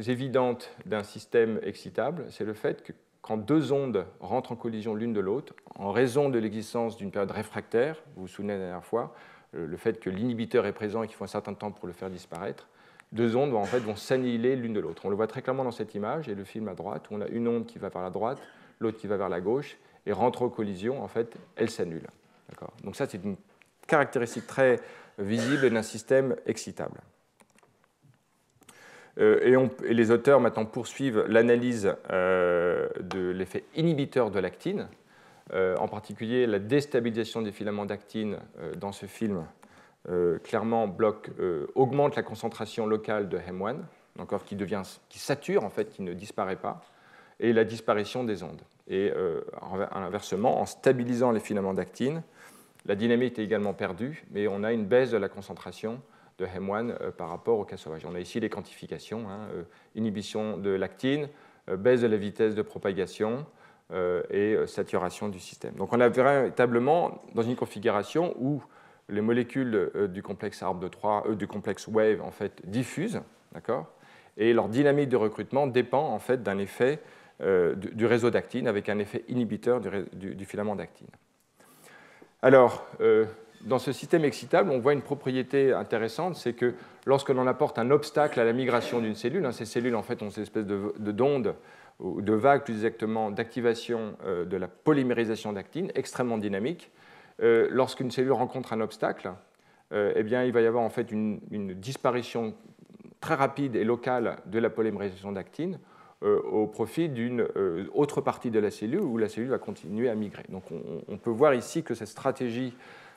évidente d'un système excitable, c'est le fait que quand deux ondes rentrent en collision l'une de l'autre, en raison de l'existence d'une période réfractaire, vous vous souvenez la dernière fois, le fait que l'inhibiteur est présent et qu'il faut un certain temps pour le faire disparaître, deux ondes vont s'annihiler l'une de l'autre. On le voit très clairement dans cette image, et le film à droite, où on a une onde qui va vers la droite, l'autre qui va vers la gauche, et rentre en collision, en fait, elles s'annulent. Donc ça, c'est une caractéristique très visible d'un système excitable. Et les auteurs maintenant poursuivent l'analyse de l'effet inhibiteur de l'actine, en particulier la déstabilisation des filaments d'actine dans ce film clairement augmente la concentration locale de HEM1, qui sature en fait, qui ne disparaît pas, et la disparition des ondes. Et inversement, en stabilisant les filaments d'actine, la dynamique est également perdue, mais on a une baisse de la concentration de HEM1 par rapport au cas sauvage. On a ici les quantifications, inhibition de l'actine, baisse de la vitesse de propagation et saturation du système. Donc on a véritablement dans une configuration où les molécules du complexe arbre de 3, du complexe wave en fait diffusent, d'accord, et leur dynamique de recrutement dépend en fait d'un effet du réseau d'actine avec un effet inhibiteur du filament d'actine. Alors, dans ce système excitable, on voit une propriété intéressante, c'est que lorsque l'on apporte un obstacle à la migration d'une cellule, ces cellules en fait ont cette espèce d'onde ou de vague plus exactement d'activation de la polymérisation d'actine extrêmement dynamique. Lorsqu'une cellule rencontre un obstacle, eh bien, il va y avoir en fait une disparition très rapide et locale de la polymérisation d'actine au profit d'une autre partie de la cellule où la cellule va continuer à migrer. Donc on peut voir ici que cette stratégie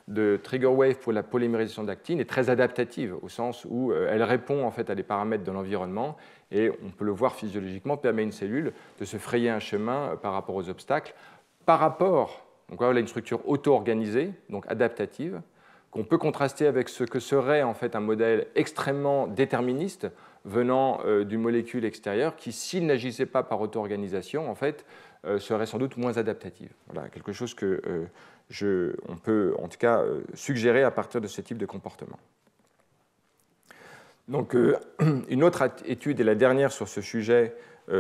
de trigger wave pour la polymérisation d'actine est très adaptative au sens où elle répond en fait à des paramètres de l'environnement et on peut le voir physiologiquement permet à une cellule de se frayer un chemin par rapport aux obstacles par rapport, donc voilà une structure auto-organisée, donc adaptative, qu'on peut contraster avec ce que serait en fait un modèle extrêmement déterministe venant d'une molécule extérieure qui, s'il n'agissait pas par auto-organisation, en fait, serait sans doute moins adaptative. Voilà, quelque chose que on peut en tout cas suggérer à partir de ce type de comportement. Donc, une autre étude, et la dernière sur ce sujet,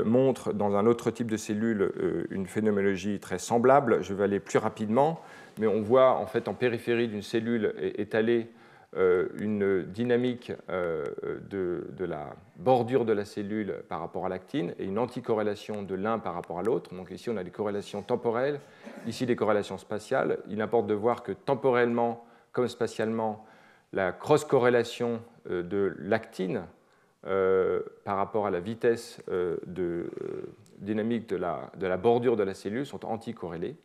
montre dans un autre type de cellule une phénoménologie très semblable. Je vais aller plus rapidement, mais on voit en fait en périphérie d'une cellule étalée une dynamique de la bordure de la cellule par rapport à l'actine et une anticorrélation de l'un par rapport à l'autre. Donc ici, on a des corrélations temporelles, ici des corrélations spatiales. Il importe de voir que temporellement comme spatialement, la cross-corrélation de l'actine par rapport à la vitesse dynamique de la bordure de la cellule sont anticorrélées.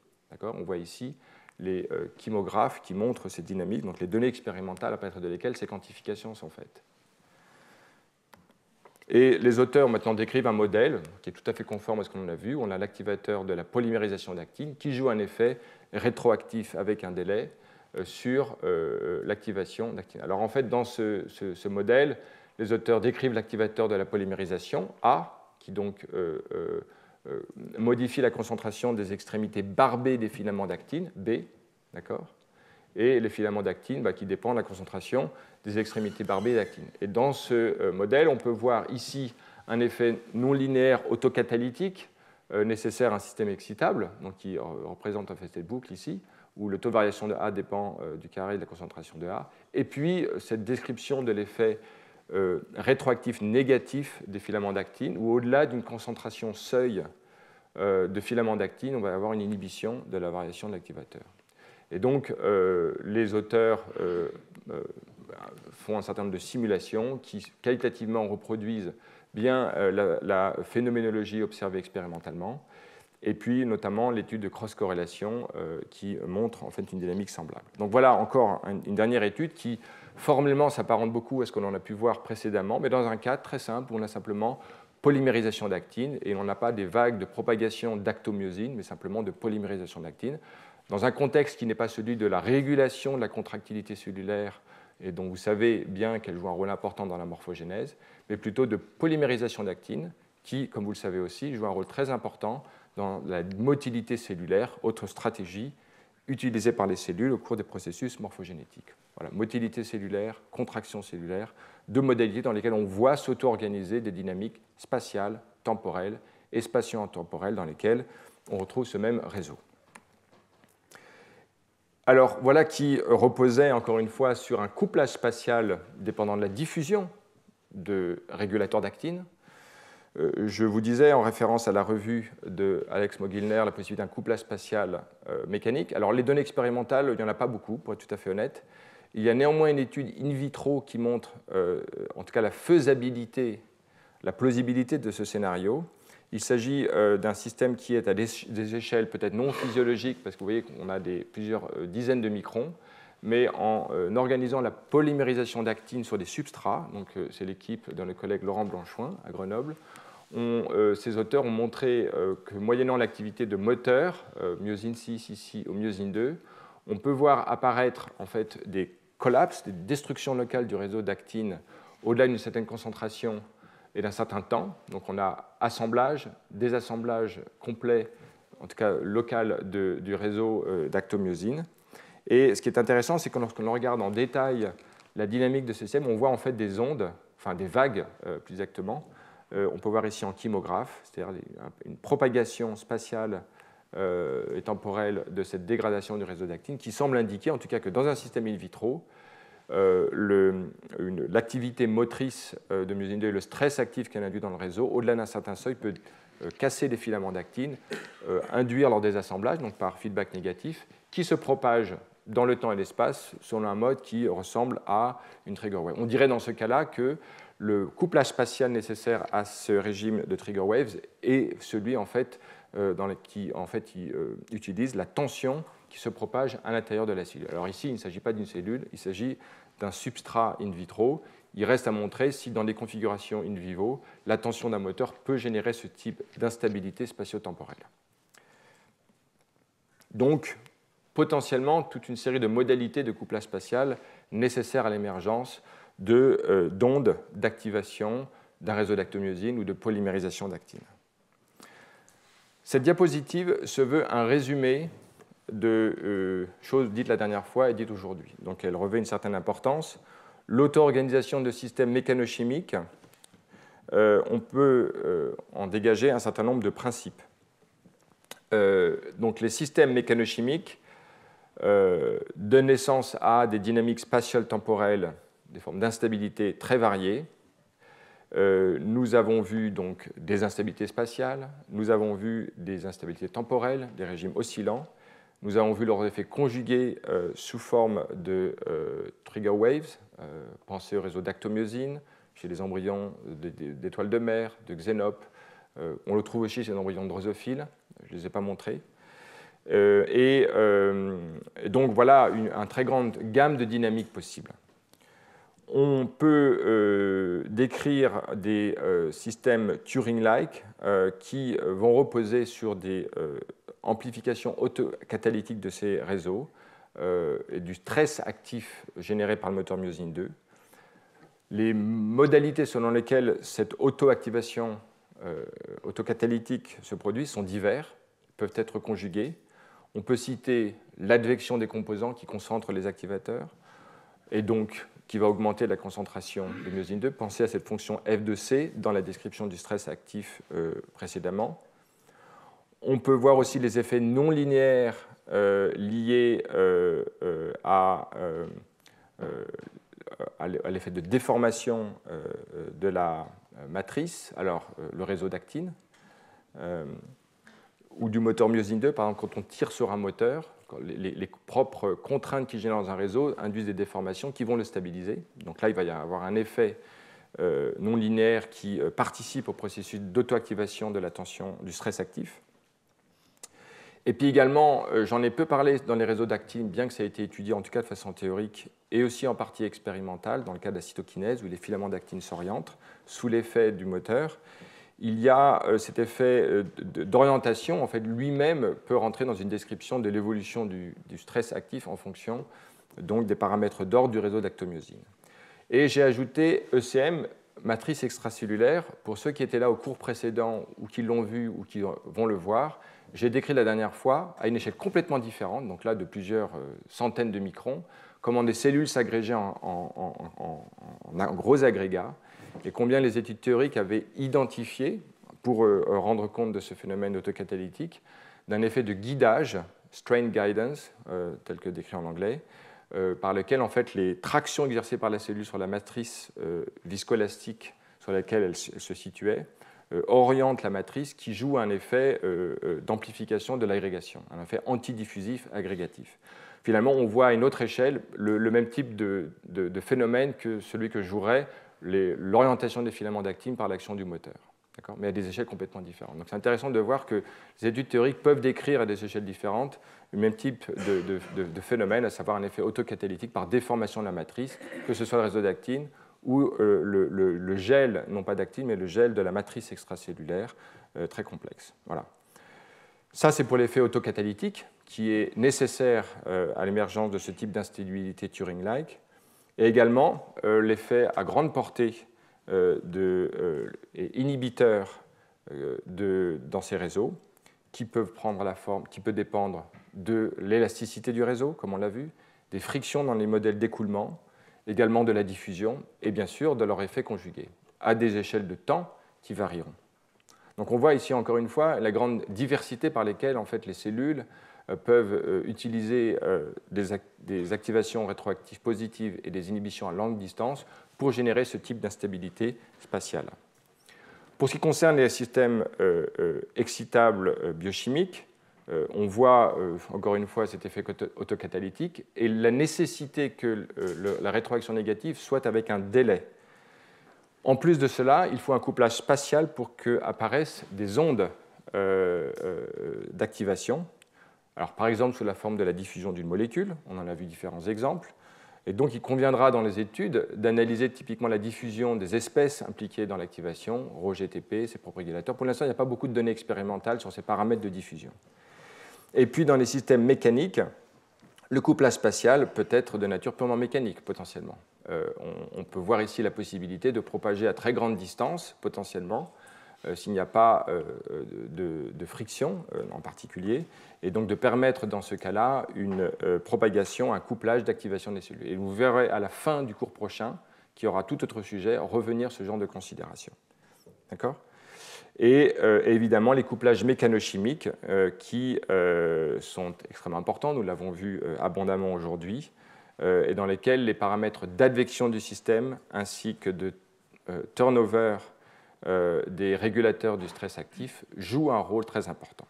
On voit ici les chymographes qui montrent ces dynamiques, donc les données expérimentales à partir de lesquelles ces quantifications sont faites. Et les auteurs maintenant décrivent un modèle qui est tout à fait conforme à ce qu'on a vu. On a l'activateur de la polymérisation d'actine qui joue un effet rétroactif avec un délai sur l'activation d'actine. Alors en fait, dans ce modèle, les auteurs décrivent l'activateur de la polymérisation, A, qui donc modifie la concentration des extrémités barbées des filaments d'actine, B, d'accord, et les filaments d'actine qui dépendent de la concentration des extrémités barbées d'actine. Et dans ce modèle, on peut voir ici un effet non linéaire autocatalytique nécessaire à un système excitable, donc qui représente en fait cette boucle ici, où le taux de variation de A dépend du carré de la concentration de A, et puis cette description de l'effet rétroactif négatif des filaments d'actine, où au-delà d'une concentration seuil de filaments d'actine, on va avoir une inhibition de la variation de l'activateur. Et donc, les auteurs font un certain nombre de simulations qui qualitativement reproduisent bien la phénoménologie observée expérimentalement, et puis notamment l'étude de cross-corrélation qui montre en fait une dynamique semblable. Donc voilà encore une dernière étude qui formellement s'apparente beaucoup à ce que l'on a pu voir précédemment, mais dans un cas très simple où on a simplement polymérisation d'actine et on n'a pas des vagues de propagation d'actomyosine, mais simplement de polymérisation d'actine, dans un contexte qui n'est pas celui de la régulation de la contractilité cellulaire, et dont vous savez bien qu'elle joue un rôle important dans la morphogénèse, mais plutôt de polymérisation d'actine, qui, comme vous le savez aussi, joue un rôle très important dans la motilité cellulaire, autre stratégie utilisée par les cellules au cours des processus morphogénétiques. Voilà, motilité cellulaire, contraction cellulaire, deux modalités dans lesquelles on voit s'auto-organiser des dynamiques spatiales, temporelles et spatio-temporelles dans lesquelles on retrouve ce même réseau. Alors voilà qui reposait encore une fois sur un couplage spatial dépendant de la diffusion de régulateurs d'actine. Je vous disais, en référence à la revue de Alex Mogilner, la possibilité d'un couplage spatial mécanique. Alors, les données expérimentales, il n'y en a pas beaucoup, pour être tout à fait honnête. Il y a néanmoins une étude in vitro qui montre, en tout cas, la faisabilité, la plausibilité de ce scénario. Il s'agit d'un système qui est à des échelles peut-être non physiologiques, parce que vous voyez qu'on a plusieurs dizaines de microns, mais en organisant la polymérisation d'actine sur des substrats, donc c'est l'équipe de notre collègue Laurent Blanchoin à Grenoble, ces auteurs ont montré que moyennant l'activité de moteurs, myosine 6 ici ou myosine 2, on peut voir apparaître en fait des collapses, des destructions locales du réseau d'actine au-delà d'une certaine concentration et d'un certain temps. Donc on a assemblage, désassemblage complet, en tout cas local du réseau d'actomyosine. Et ce qui est intéressant, c'est que lorsqu'on regarde en détail la dynamique de ce système, on voit en fait des ondes, enfin des vagues plus exactement. On peut voir ici en chymographe, c'est-à-dire une propagation spatiale et temporelle de cette dégradation du réseau d'actine qui semble indiquer en tout cas que dans un système in vitro, l'activité motrice de myosine 2 et le stress actif qu'elle induit dans le réseau, au-delà d'un certain seuil, peut casser les filaments d'actine, induire leur désassemblage, donc par feedback négatif, qui se propage dans le temps et l'espace selon un mode qui ressemble à une trigger wave. On dirait dans ce cas-là que le couplage spatial nécessaire à ce régime de trigger waves est celui en fait, qui en fait, utilise la tension qui se propage à l'intérieur de la cellule. Alors ici, il ne s'agit pas d'une cellule, il s'agit d'un substrat in vitro. Il reste à montrer si dans des configurations in vivo, la tension d'un moteur peut générer ce type d'instabilité spatio-temporelle. Donc, potentiellement, toute une série de modalités de couplage spatial nécessaires à l'émergence d'ondes d'activation d'un réseau d'actomyosine ou de polymérisation d'actine. Cette diapositive se veut un résumé de choses dites la dernière fois et dites aujourd'hui. Donc elle revêt une certaine importance. L'auto-organisation de systèmes mécanochimiques, on peut en dégager un certain nombre de principes. Donc les systèmes mécanochimiques donnent naissance à des dynamiques spatiales temporelles, des formes d'instabilité très variées. Nous avons vu donc des instabilités spatiales, nous avons vu des instabilités temporelles, des régimes oscillants, nous avons vu leurs effets conjugués sous forme de trigger waves, pensez au réseau d'actomyosine, chez les embryons d'étoiles de mer, de xénopes, on le trouve aussi chez les embryons de drosophiles, je ne les ai pas montrés. Et donc voilà une très grande gamme de dynamiques possibles. On peut décrire des systèmes Turing-like qui vont reposer sur des amplifications autocatalytiques de ces réseaux et du stress actif généré par le moteur myosine 2. Les modalités selon lesquelles cette auto-activation autocatalytique se produit sont diverses, peuvent être conjuguées. On peut citer l'advection des composants qui concentrent les activateurs et donc qui va augmenter la concentration de myosine 2. Pensez à cette fonction f de c dans la description du stress actif précédemment. On peut voir aussi les effets non linéaires liés à l'effet de déformation de la matrice, alors le réseau d'actine, ou du moteur myosine 2, par exemple quand on tire sur un moteur, les propres contraintes qui génèrent dans un réseau induisent des déformations qui vont le stabiliser. Donc là, il va y avoir un effet non linéaire qui participe au processus d'auto-activation de la tension du stress actif. Et puis également, j'en ai peu parlé dans les réseaux d'actine, bien que ça ait été étudié en tout cas de façon théorique et aussi en partie expérimentale, dans le cas de la cytokinèse, où les filaments d'actine s'orientent sous l'effet du moteur. Il y a cet effet d'orientation, en fait, lui-même peut rentrer dans une description de l'évolution du stress actif en fonction donc, des paramètres d'ordre du réseau d'actomyosine. Et j'ai ajouté ECM, matrice extracellulaire, pour ceux qui étaient là au cours précédent ou qui l'ont vu ou qui vont le voir. J'ai décrit la dernière fois, à une échelle complètement différente, donc là de plusieurs centaines de microns, comment des cellules s'agrégeaient en gros agrégats, et combien les études théoriques avaient identifié, pour rendre compte de ce phénomène autocatalytique, d'un effet de guidage, strain guidance, tel que décrit en anglais, par lequel en fait, les tractions exercées par la cellule sur la matrice viscoélastique sur laquelle elle se situait orientent la matrice qui joue un effet d'amplification de l'agrégation, un effet antidiffusif agrégatif. Finalement, on voit à une autre échelle le même type de phénomène que celui que jouerait l'orientation des filaments d'actine par l'action du moteur, mais à des échelles complètement différentes. Donc c'est intéressant de voir que les études théoriques peuvent décrire à des échelles différentes le même type de phénomène, à savoir un effet autocatalytique par déformation de la matrice, que ce soit le réseau d'actine ou le gel, non pas d'actine, mais le gel de la matrice extracellulaire, très complexe. Voilà. Ça, c'est pour l'effet autocatalytique, qui est nécessaire à l'émergence de ce type d'instabilité Turing-like. Et également l'effet à grande portée et inhibiteur dans ces réseaux, qui peuvent prendre la forme, qui peut dépendre de l'élasticité du réseau, comme on l'a vu, des frictions dans les modèles d'écoulement, également de la diffusion, et bien sûr de leur effet conjugué, à des échelles de temps qui varieront. Donc on voit ici encore une fois la grande diversité par lesquelles en fait, les cellules peuvent utiliser des activations rétroactives positives et des inhibitions à longue distance pour générer ce type d'instabilité spatiale. Pour ce qui concerne les systèmes excitables biochimiques, on voit encore une fois cet effet autocatalytique et la nécessité que la rétroaction négative soit avec un délai. En plus de cela, il faut un couplage spatial pour qu'apparaissent des ondes d'activation. Alors, par exemple, sous la forme de la diffusion d'une molécule, on en a vu différents exemples. Et donc, il conviendra dans les études d'analyser typiquement la diffusion des espèces impliquées dans l'activation, ROGTP, ses propres régulateurs. Pour l'instant, il n'y a pas beaucoup de données expérimentales sur ces paramètres de diffusion. Et puis, dans les systèmes mécaniques, le couplage spatial peut être de nature purement mécanique, potentiellement. On peut voir ici la possibilité de propager à très grande distance, potentiellement, s'il n'y a pas de friction en particulier, et donc de permettre dans ce cas-là une propagation, un couplage d'activation des cellules. Et vous verrez à la fin du cours prochain, qui aura tout autre sujet, revenir ce genre de considération. D'accord ? Et évidemment les couplages mécanochimiques qui sont extrêmement importants, nous l'avons vu abondamment aujourd'hui, et dans lesquels les paramètres d'advection du système ainsi que de turnover des régulateurs du stress actif jouent un rôle très important.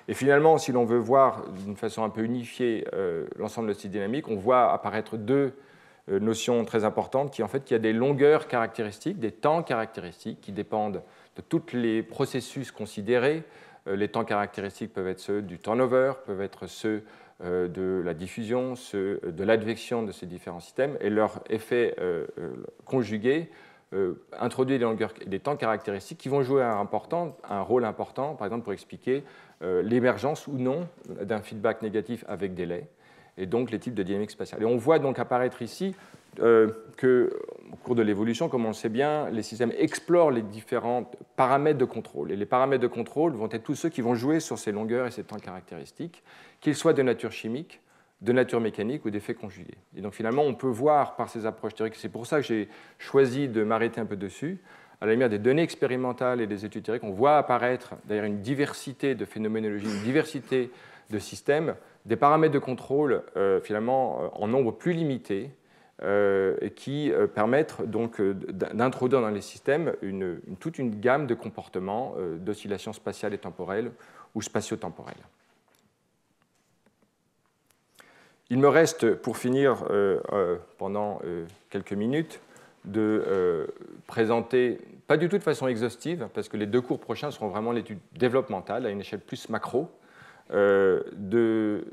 Et finalement, si l'on veut voir d'une façon un peu unifiée l'ensemble de ces dynamiques, on voit apparaître deux notions très importantes qui il y a des longueurs caractéristiques, des temps caractéristiques qui dépendent de tous les processus considérés, Les temps caractéristiques peuvent être ceux du turnover, peuvent être ceux de la diffusion, ceux de l'advection de ces différents systèmes, et leur effet conjugué introduit des temps caractéristiques qui vont jouer un rôle important, par exemple pour expliquer l'émergence ou non d'un feedback négatif avec délai, et donc les types de dynamique spatiale. Et on voit donc apparaître ici qu'au cours de l'évolution, comme on le sait bien, les systèmes explorent les différents paramètres de contrôle. Et les paramètres de contrôle vont être tous ceux qui vont jouer sur ces longueurs et ces temps caractéristiques, qu'ils soient de nature chimique, de nature mécanique ou d'effets conjugués. Et donc finalement, on peut voir par ces approches théoriques, c'est pour ça que j'ai choisi de m'arrêter un peu dessus, à la lumière des données expérimentales et des études théoriques, on voit apparaître d'ailleurs une diversité de phénoménologie, une diversité de systèmes, des paramètres de contrôle finalement en nombre plus limité, qui permettent donc d'introduire dans les systèmes toute une gamme de comportements d'oscillations spatiales et temporelles ou spatio-temporelles. Il me reste, pour finir pendant quelques minutes, de présenter, pas du tout de façon exhaustive, parce que les 2 cours prochains seront vraiment l'étude développementale à une échelle plus macro, de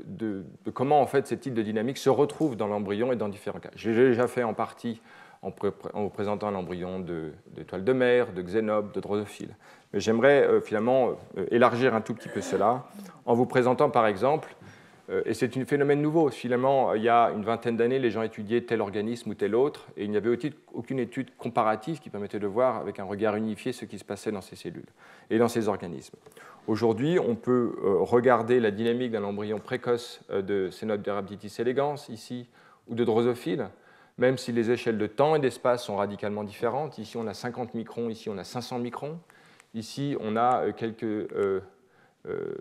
comment en fait ces types de dynamiques se retrouvent dans l'embryon et dans différents cas. J'ai déjà fait en partie en vous présentant l'embryon d'étoiles de mer, de xénopes, de drosophiles. Mais j'aimerais finalement élargir un tout petit peu cela en vous présentant par exemple, et c'est un phénomène nouveau, finalement il y a une vingtaine d'années les gens étudiaient tel organisme ou tel autre et il n'y avait aucune étude comparative qui permettait de voir avec un regard unifié ce qui se passait dans ces cellules et dans ces organismes. Aujourd'hui, on peut regarder la dynamique d'un embryon précoce de Cénobderabditis elegans, ici, ou de drosophile, même si les échelles de temps et d'espace sont radicalement différentes. Ici, on a 50 microns, ici, on a 500 microns. Ici, on a quelques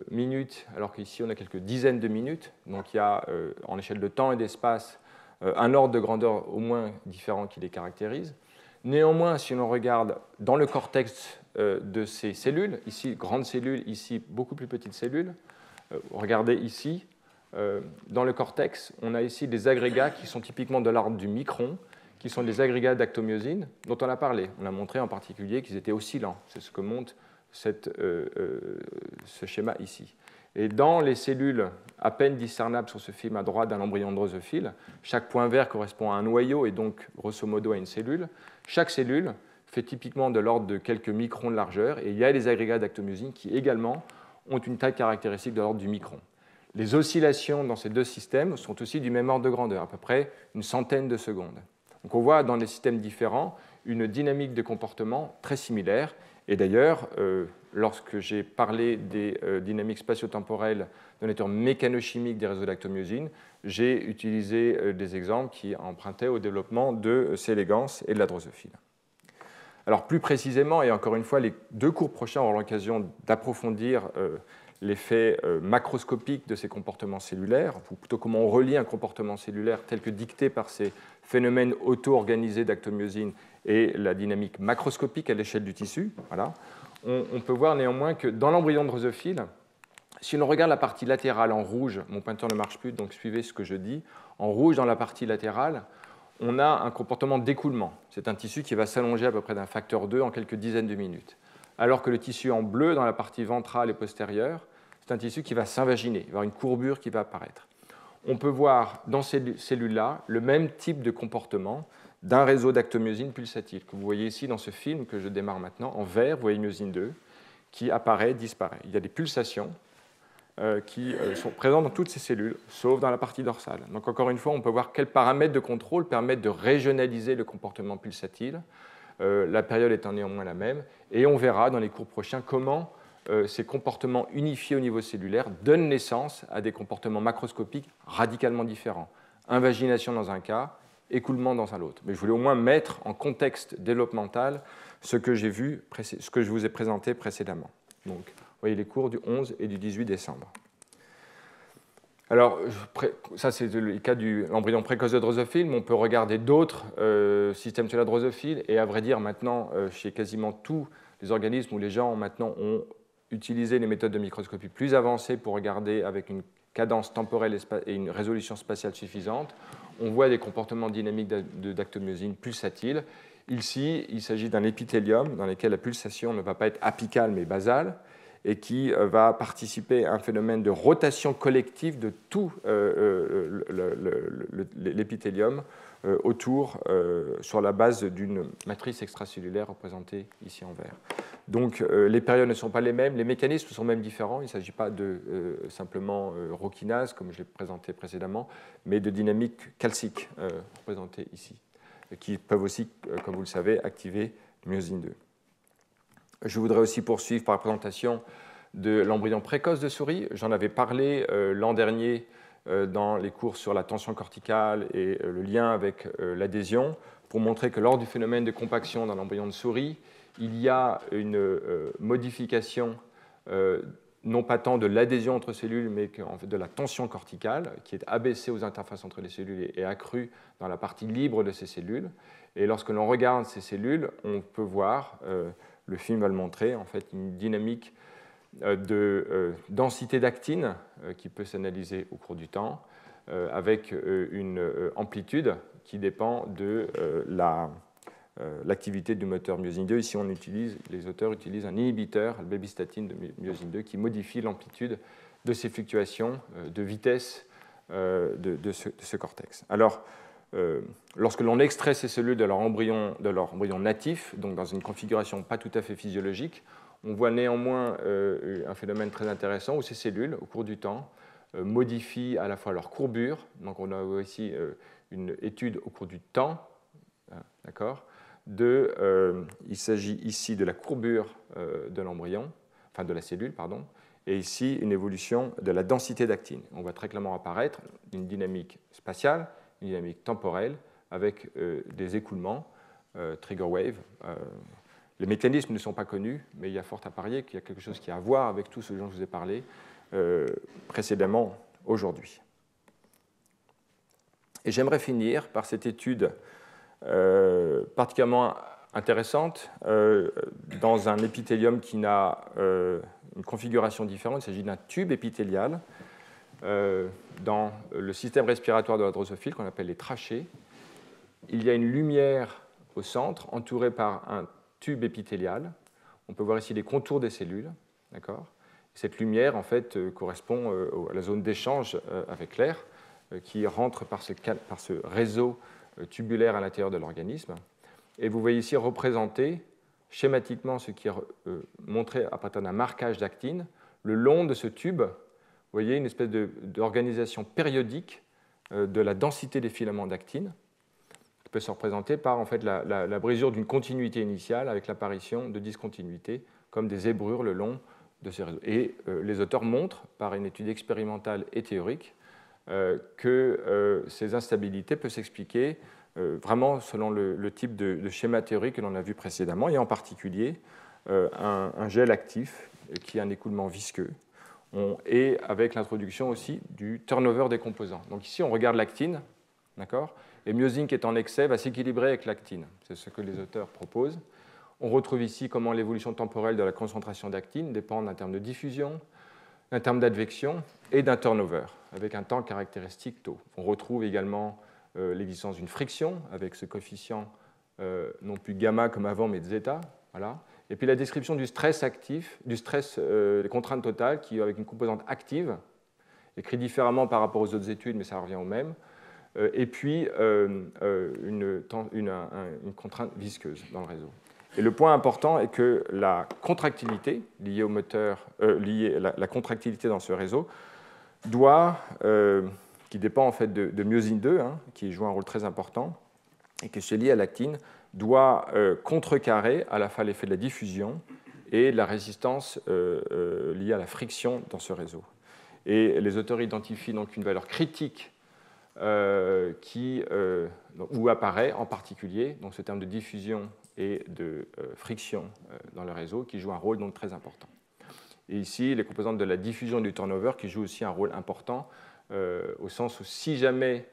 minutes, alors qu'ici, on a quelques dizaines de minutes. Donc, il y a, en échelle de temps et d'espace, un ordre de grandeur au moins différent qui les caractérise. Néanmoins, si l'on regarde dans le cortex de ces cellules, ici, grandes cellules, ici, beaucoup plus petites cellules, regardez ici, dans le cortex, on a ici des agrégats qui sont typiquement de l'ordre du micron, qui sont des agrégats d'actomyosine dont on a parlé. On a montré en particulier qu'ils étaient oscillants. C'est ce que montre ce schéma ici. Et dans les cellules à peine discernables sur ce film à droite d'un embryon drosophile, chaque point vert correspond à un noyau et donc grosso modo à une cellule. Chaque cellule fait typiquement de l'ordre de quelques microns de largeur et il y a des agrégats d'actomyosine qui également ont une taille caractéristique de l'ordre du micron. Les oscillations dans ces 2 systèmes sont aussi du même ordre de grandeur, à peu près une centaine de secondes. Donc on voit dans des systèmes différents une dynamique de comportement très similaire. Et d'ailleurs, lorsque j'ai parlé des dynamiques spatio-temporelles de nature mécanochimique des réseaux d'actomyosine, j'ai utilisé des exemples qui empruntaient au développement de C. elegans et de la drosophile. Alors plus précisément, et encore une fois, les 2 cours prochains auront l'occasion d'approfondir l'effet macroscopique de ces comportements cellulaires, ou plutôt comment on relie un comportement cellulaire tel que dicté par ces phénomènes auto-organisés d'actomyosine et la dynamique macroscopique à l'échelle du tissu. Voilà. On peut voir néanmoins que dans l'embryon drosophile, si l'on regarde la partie latérale en rouge, mon pointeur ne marche plus, donc suivez ce que je dis, en rouge dans la partie latérale, on a un comportement d'écoulement. C'est un tissu qui va s'allonger à peu près d'un facteur 2 en quelques dizaines de minutes. Alors que le tissu en bleu dans la partie ventrale et postérieure, c'est un tissu qui va s'invaginer, il va y avoir une courbure qui va apparaître. On peut voir dans ces cellules-là le même type de comportement d'un réseau d'actomyosine pulsatile, que vous voyez ici dans ce film que je démarre maintenant. En vert, vous voyez myosine 2, qui apparaît, disparaît. Il y a des pulsations qui sont présentes dans toutes ces cellules, sauf dans la partie dorsale. Donc encore une fois, on peut voir quels paramètres de contrôle permettent de régionaliser le comportement pulsatile, la période étant néanmoins la même, et on verra dans les cours prochains comment ces comportements unifiés au niveau cellulaire donnent naissance à des comportements macroscopiques radicalement différents. Invagination dans un cas, écoulement dans un autre. Mais je voulais au moins mettre en contexte développemental ce que j'ai vu, ce que je vous ai présenté précédemment. Donc, vous voyez les cours du 11 et du 18 décembre. Alors, ça c'est le cas de l'embryon précoce de drosophile, mais on peut regarder d'autres systèmes cellulaires drosophiles, et à vrai dire, maintenant, chez quasiment tous les organismes où les gens maintenant ont utilisé les méthodes de microscopie plus avancées pour regarder avec une cadence temporelle et une résolution spatiale suffisante, on voit des comportements dynamiques d'actomyosine pulsatiles. Ici, il s'agit d'un épithélium dans lequel la pulsation ne va pas être apicale mais basale. et qui va participer à un phénomène de rotation collective de tout l'épithélium autour, sur la base d'une matrice extracellulaire représentée ici en vert. Donc les périodes ne sont pas les mêmes, les mécanismes sont même différents. Il ne s'agit pas de simplement rokinase, comme je l'ai présenté précédemment, mais de dynamique calcique représentée ici, qui peuvent aussi, comme vous le savez, activer myosine 2. Je voudrais aussi poursuivre par la présentation de l'embryon précoce de souris. J'en avais parlé l'an dernier dans les cours sur la tension corticale et le lien avec l'adhésion, pour montrer que lors du phénomène de compaction dans l'embryon de souris, il y a une modification non pas tant de l'adhésion entre cellules, mais de la tension corticale, qui est abaissée aux interfaces entre les cellules et accrue dans la partie libre de ces cellules. Et lorsque l'on regarde ces cellules, on peut voir, le film va le montrer, en fait, une dynamique de densité d'actine qui peut s'analyser au cours du temps, avec une amplitude qui dépend de l'activité du moteur myosine 2. Ici, les auteurs utilisent un inhibiteur, le babystatine de myosine 2, qui modifie l'amplitude de ces fluctuations de vitesse de ce cortex. Alors, lorsque l'on extrait ces cellules de leur embryon natif, donc dans une configuration pas tout à fait physiologique, on voit néanmoins un phénomène très intéressant où ces cellules, au cours du temps, modifient à la fois leur courbure. Donc on a aussi une étude au cours du temps, d'accord. Il s'agit ici de la courbure de l'embryon, enfin de la cellule, pardon, et ici une évolution de la densité d'actine. On voit très clairement apparaître une dynamique spatiale, une dynamique temporelle, avec des écoulements, trigger wave. Les mécanismes ne sont pas connus, mais il y a fort à parier qu'il y a quelque chose qui a à voir avec tout ce dont je vous ai parlé précédemment aujourd'hui. Et j'aimerais finir par cette étude particulièrement intéressante dans un épithélium qui n'a une configuration différente. Il s'agit d'un tube épithélial dans le système respiratoire de la drosophile qu'on appelle les trachées. Il y a une lumière au centre entourée par un tube épithélial. On peut voir ici les contours des cellules. D'accord ? Cette lumière, en fait, correspond à la zone d'échange avec l'air qui rentre par ce réseau tubulaire à l'intérieur de l'organisme. Et vous voyez ici représenté schématiquement ce qui est montré à partir d'un marquage d'actine. Le long de ce tube, vous voyez une espèce d'organisation périodique de la densité des filaments d'actine, qui peut se représenter par en fait, la brisure d'une continuité initiale avec l'apparition de discontinuités, comme des zébrures le long de ces réseaux. Et les auteurs montrent, par une étude expérimentale et théorique, que ces instabilités peuvent s'expliquer vraiment selon le type de schéma théorique que l'on a vu précédemment, et en particulier un gel actif qui a un écoulement visqueux, et avec l'introduction aussi du turnover des composants. Donc ici, on regarde l'actine, d'accord, et myosine qui est en excès va s'équilibrer avec l'actine. C'est ce que les auteurs proposent. On retrouve ici comment l'évolution temporelle de la concentration d'actine dépend d'un terme de diffusion, d'un terme d'advection et d'un turnover, avec un temps caractéristique tau. On retrouve également l'existence d'une friction avec ce coefficient non plus gamma comme avant, mais zeta. Voilà. Et puis la description du stress actif, du stress des contraintes totales, qui avec une composante active, écrit différemment par rapport aux autres études, mais ça revient au même, et puis une contrainte visqueuse dans le réseau. Et le point important est que la contractilité liée au moteur, la contractilité dans ce réseau qui dépend en fait de myosine 2, qui joue un rôle très important, et qui est lié à l'actine, doit contrecarrer à la fois l'effet de la diffusion et la résistance liée à la friction dans ce réseau. Et les auteurs identifient donc une valeur critique où apparaît en particulier donc ce terme de diffusion et de friction dans le réseau qui joue un rôle donc très important. Et ici, les composantes de la diffusion et du turnover qui jouent aussi un rôle important au sens où si jamais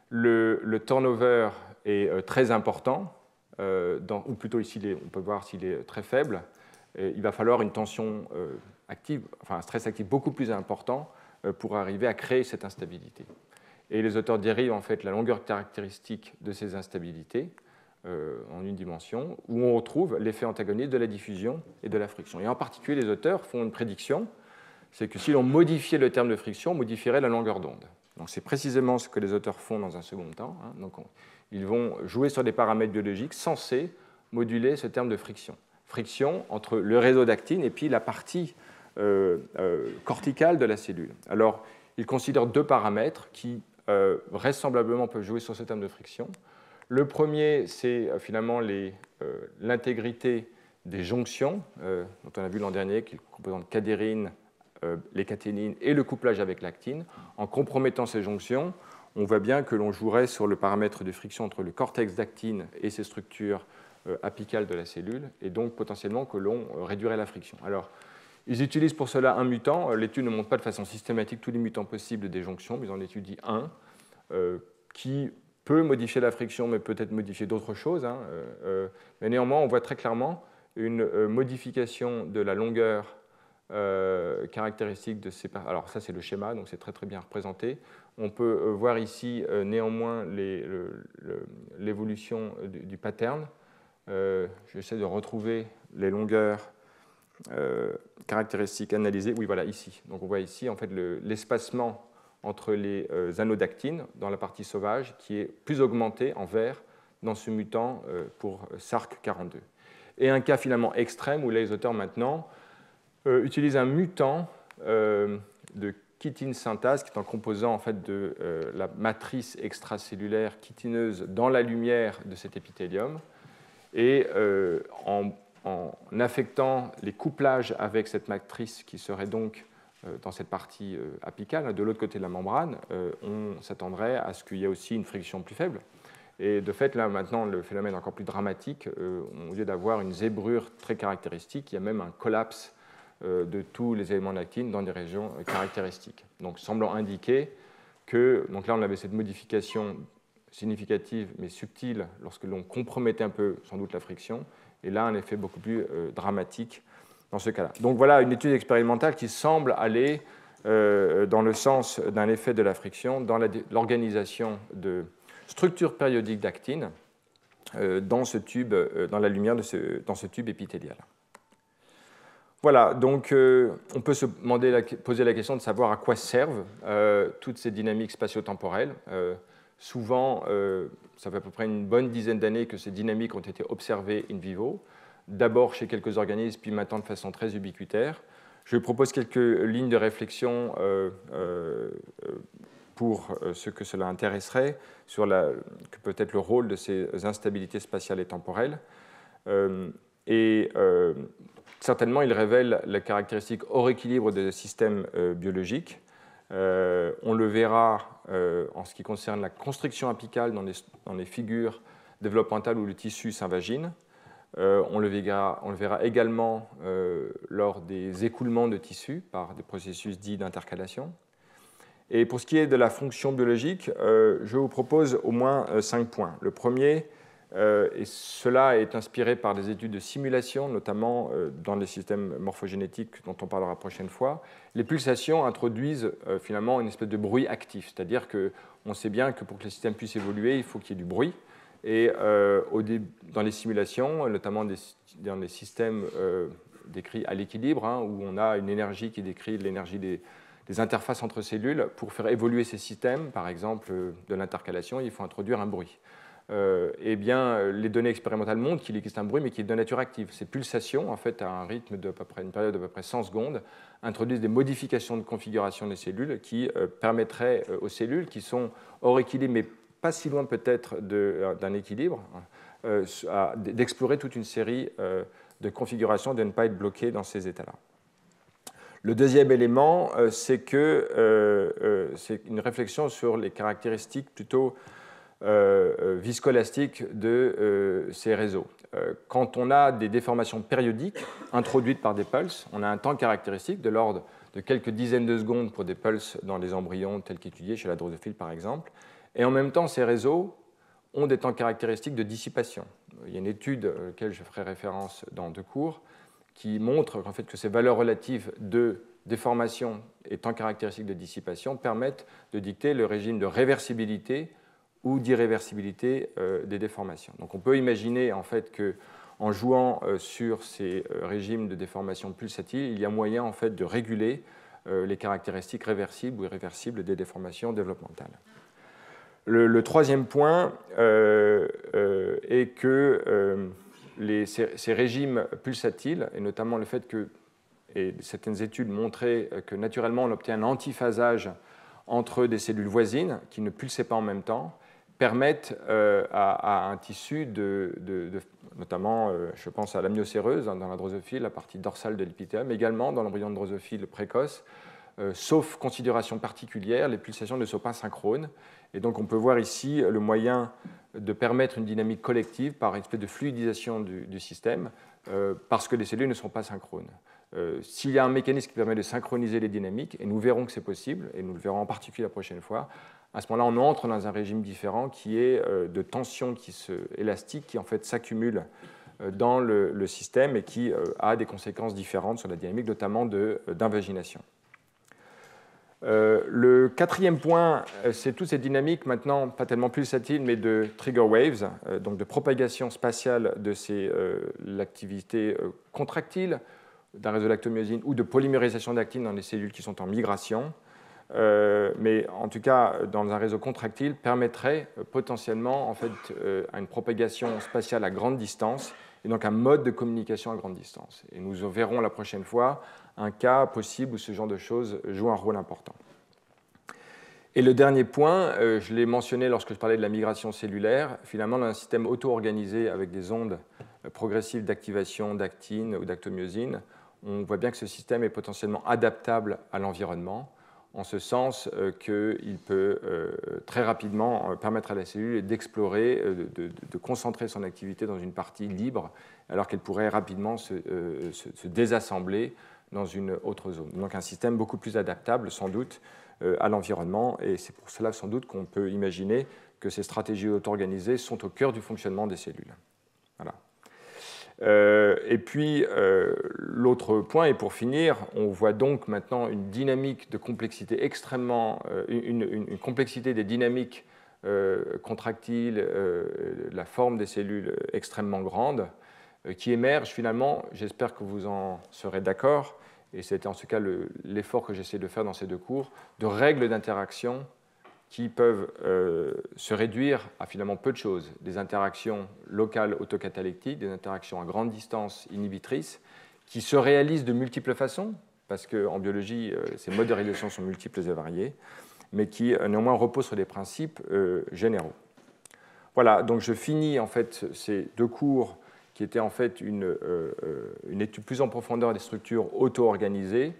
le turnover est très important, ou plutôt ici on peut voir s'il est très faible, il va falloir une tension active, enfin un stress actif beaucoup plus important pour arriver à créer cette instabilité. Et les auteurs dérivent en fait la longueur caractéristique de ces instabilités en une dimension, où on retrouve l'effet antagoniste de la diffusion et de la friction. Et en particulier, les auteurs font une prédiction, c'est que si l'on modifiait le terme de friction, on modifierait la longueur d'onde. Donc c'est précisément ce que les auteurs font dans un second temps. Donc ils vont jouer sur des paramètres biologiques censés moduler ce terme de friction. Friction entre le réseau d'actine et puis la partie corticale de la cellule. Alors, ils considèrent deux paramètres qui vraisemblablement peuvent jouer sur ce terme de friction. Le premier, c'est finalement l'intégrité des jonctions, dont on a vu l'an dernier, qui est composante cadérine, les caténines et le couplage avec l'actine. En compromettant ces jonctions, on voit bien que l'on jouerait sur le paramètre de friction entre le cortex d'actine et ses structures apicales de la cellule, et donc potentiellement que l'on réduirait la friction. Alors, ils utilisent pour cela un mutant. L'étude ne montre pas de façon systématique tous les mutants possibles des jonctions, mais ils en étudient un qui peut modifier la friction, mais peut-être modifier d'autres choses. Mais néanmoins, on voit très clairement une modification de la longueur caractéristique de ces... Alors ça, c'est le schéma, donc c'est très très bien représenté. On peut voir ici néanmoins l'évolution du pattern. J'essaie de retrouver les longueurs caractéristiques analysées. Oui, voilà, ici. Donc on voit ici en fait l'espacement entre les anneaux d'actine dans la partie sauvage qui est plus augmenté en vert dans ce mutant pour SARC42. Et un cas finalement extrême où les auteurs maintenant utilisent un mutant de chitine synthase qui est un composant en fait de la matrice extracellulaire chitineuse dans la lumière de cet épithélium. Et en affectant les couplages avec cette matrice qui serait donc dans cette partie apicale, de l'autre côté de la membrane, on s'attendrait à ce qu'il y ait aussi une friction plus faible. Et de fait, là, maintenant, le phénomène est encore plus dramatique. Au lieu d'avoir une zébrure très caractéristique, il y a même un collapse de tous les éléments d'actine dans des régions caractéristiques. Donc, semblant indiquer que, donc là, on avait cette modification significative mais subtile lorsque l'on compromettait un peu, sans doute, la friction, et là, un effet beaucoup plus dramatique dans ce cas-là. Donc voilà une étude expérimentale qui semble aller dans le sens d'un effet de la friction dans l'organisation de structures périodiques d'actine dans ce tube, dans la lumière dans ce tube épithélial. Voilà, donc on peut se poser la question de savoir à quoi servent toutes ces dynamiques spatio-temporelles. Souvent, ça fait à peu près une bonne dizaine d'années que ces dynamiques ont été observées in vivo, d'abord chez quelques organismes, puis maintenant de façon très ubiquitaire. Je propose quelques lignes de réflexion pour ceux que cela intéresserait, sur que peut être le rôle de ces instabilités spatiales et temporelles. Certainement, ils révèlent la caractéristique hors équilibre des systèmes biologiques. On le verra en ce qui concerne la constriction apicale dans les figures développementales où le tissu s'invagine. On le verra également lors des écoulements de tissu par des processus dits d'intercalation. Et pour ce qui est de la fonction biologique, je vous propose au moins 5 points. Le premier, et cela est inspiré par des études de simulation, notamment dans les systèmes morphogénétiques dont on parlera la prochaine fois. Les pulsations introduisent finalement une espèce de bruit actif, c'est-à-dire qu'on sait bien que pour que les systèmes puissent évoluer, il faut qu'il y ait du bruit. Et dans les simulations, notamment dans les systèmes décrits à l'équilibre, où on a une énergie qui décrit l'énergie des interfaces entre cellules, pour faire évoluer ces systèmes, par exemple de l'intercalation, il faut introduire un bruit. Eh bien, les données expérimentales montrent qu'il existe un bruit, mais qui est de nature active. Ces pulsations, en fait, à un rythme de une période d'à peu près 100 secondes, introduisent des modifications de configuration des cellules qui permettraient aux cellules qui sont hors équilibre, mais pas si loin peut-être d'un équilibre, d'explorer toute une série de configurations, de ne pas être bloquées dans ces états-là. Le deuxième élément, c'est c'est une réflexion sur les caractéristiques plutôt viscoélastiques de ces réseaux. Quand on a des déformations périodiques introduites par des pulses, on a un temps caractéristique de l'ordre de quelques dizaines de secondes pour des pulses dans les embryons tels qu'étudiés chez la drosophile par exemple. Et en même temps, ces réseaux ont des temps caractéristiques de dissipation. Il y a une étude à laquelle je ferai référence dans 2 cours qui montre en fait, que ces valeurs relatives de déformation et temps caractéristiques de dissipation permettent de dicter le régime de réversibilité ou d'irréversibilité des déformations. Donc on peut imaginer en fait qu'en jouant sur ces régimes de déformation pulsatile, il y a moyen en fait de réguler les caractéristiques réversibles ou irréversibles des déformations développementales. Le troisième point est que ces régimes pulsatiles, et notamment le fait que et certaines études montraient que naturellement on obtient un antiphasage entre des cellules voisines qui ne pulsaient pas en même temps, permettent à un tissu, notamment je pense à l'amniocéreuse dans la drosophile, la partie dorsale de l'épithélium, mais également dans l'embryon de drosophile précoce, sauf considération particulière, les pulsations ne sont pas synchrones. Et donc on peut voir ici le moyen de permettre une dynamique collective par une espèce de fluidisation du système, parce que les cellules ne sont pas synchrones. S'il y a un mécanisme qui permet de synchroniser les dynamiques, et nous verrons que c'est possible, et nous le verrons en particulier la prochaine fois, à ce moment-là, on entre dans un régime différent qui est de tension élastique qui en fait s'accumule dans le système et qui a des conséquences différentes sur la dynamique, notamment d'invagination. Le quatrième point, c'est toutes ces dynamiques maintenant, pas tellement pulsatiles, mais de trigger waves, donc de propagation spatiale de l'activité contractile d'un réseau d'actomyosine ou de polymérisation d'actine dans les cellules qui sont en migration, mais en tout cas dans un réseau contractile, permettrait potentiellement en fait, à une propagation spatiale à grande distance et donc un mode de communication à grande distance. Et nous verrons la prochaine fois un cas possible où ce genre de choses joue un rôle important. Et le dernier point, je l'ai mentionné lorsque je parlais de la migration cellulaire, finalement dans un système auto-organisé avec des ondes progressives d'activation d'actine ou d'actomyosine, on voit bien que ce système est potentiellement adaptable à l'environnement, en ce sens qu'il peut très rapidement permettre à la cellule d'explorer, de concentrer son activité dans une partie libre, alors qu'elle pourrait rapidement se désassembler dans une autre zone. Donc un système beaucoup plus adaptable, sans doute, à l'environnement, et c'est pour cela, sans doute, qu'on peut imaginer que ces stratégies auto-organisées sont au cœur du fonctionnement des cellules. Voilà. Et puis, l'autre point, et pour finir, on voit donc maintenant une dynamique de complexité extrêmement, une complexité des dynamiques contractiles, la forme des cellules extrêmement grande, qui émerge finalement, j'espère que vous en serez d'accord, et c'était en tout cas l'effort que j'essaie de faire dans ces deux cours, de règles d'interaction qui peuvent se réduire à finalement peu de choses, des interactions locales autocatalectiques, des interactions à grande distance inhibitrices, qui se réalisent de multiples façons, parce qu'en biologie, ces modes de régulation sont multiples et variés, mais qui néanmoins reposent sur des principes généraux. Voilà, donc je finis en fait ces deux cours qui étaient en fait une étude plus en profondeur des structures auto-organisées,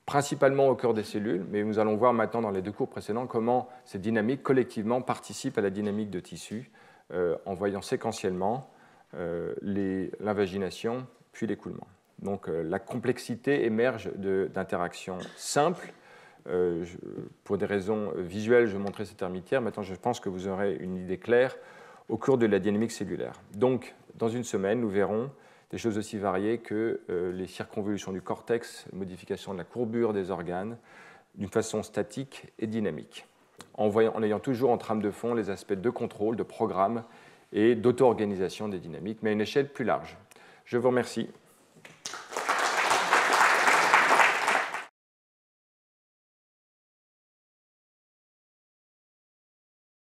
principalement au cœur des cellules, mais nous allons voir maintenant dans les deux cours précédents comment ces dynamiques collectivement participent à la dynamique de tissu en voyant séquentiellement l'invagination puis l'écoulement. Donc la complexité émerge d'interactions simples. Pour des raisons visuelles, je montrais cette termitière. Maintenant, je pense que vous aurez une idée claire au cours de la dynamique cellulaire. Donc, dans une semaine, nous verrons des choses aussi variées que les circonvolutions du cortex, modification de la courbure des organes, d'une façon statique et dynamique, en ayant toujours en trame de fond les aspects de contrôle, de programme et d'auto-organisation des dynamiques, mais à une échelle plus large. Je vous remercie.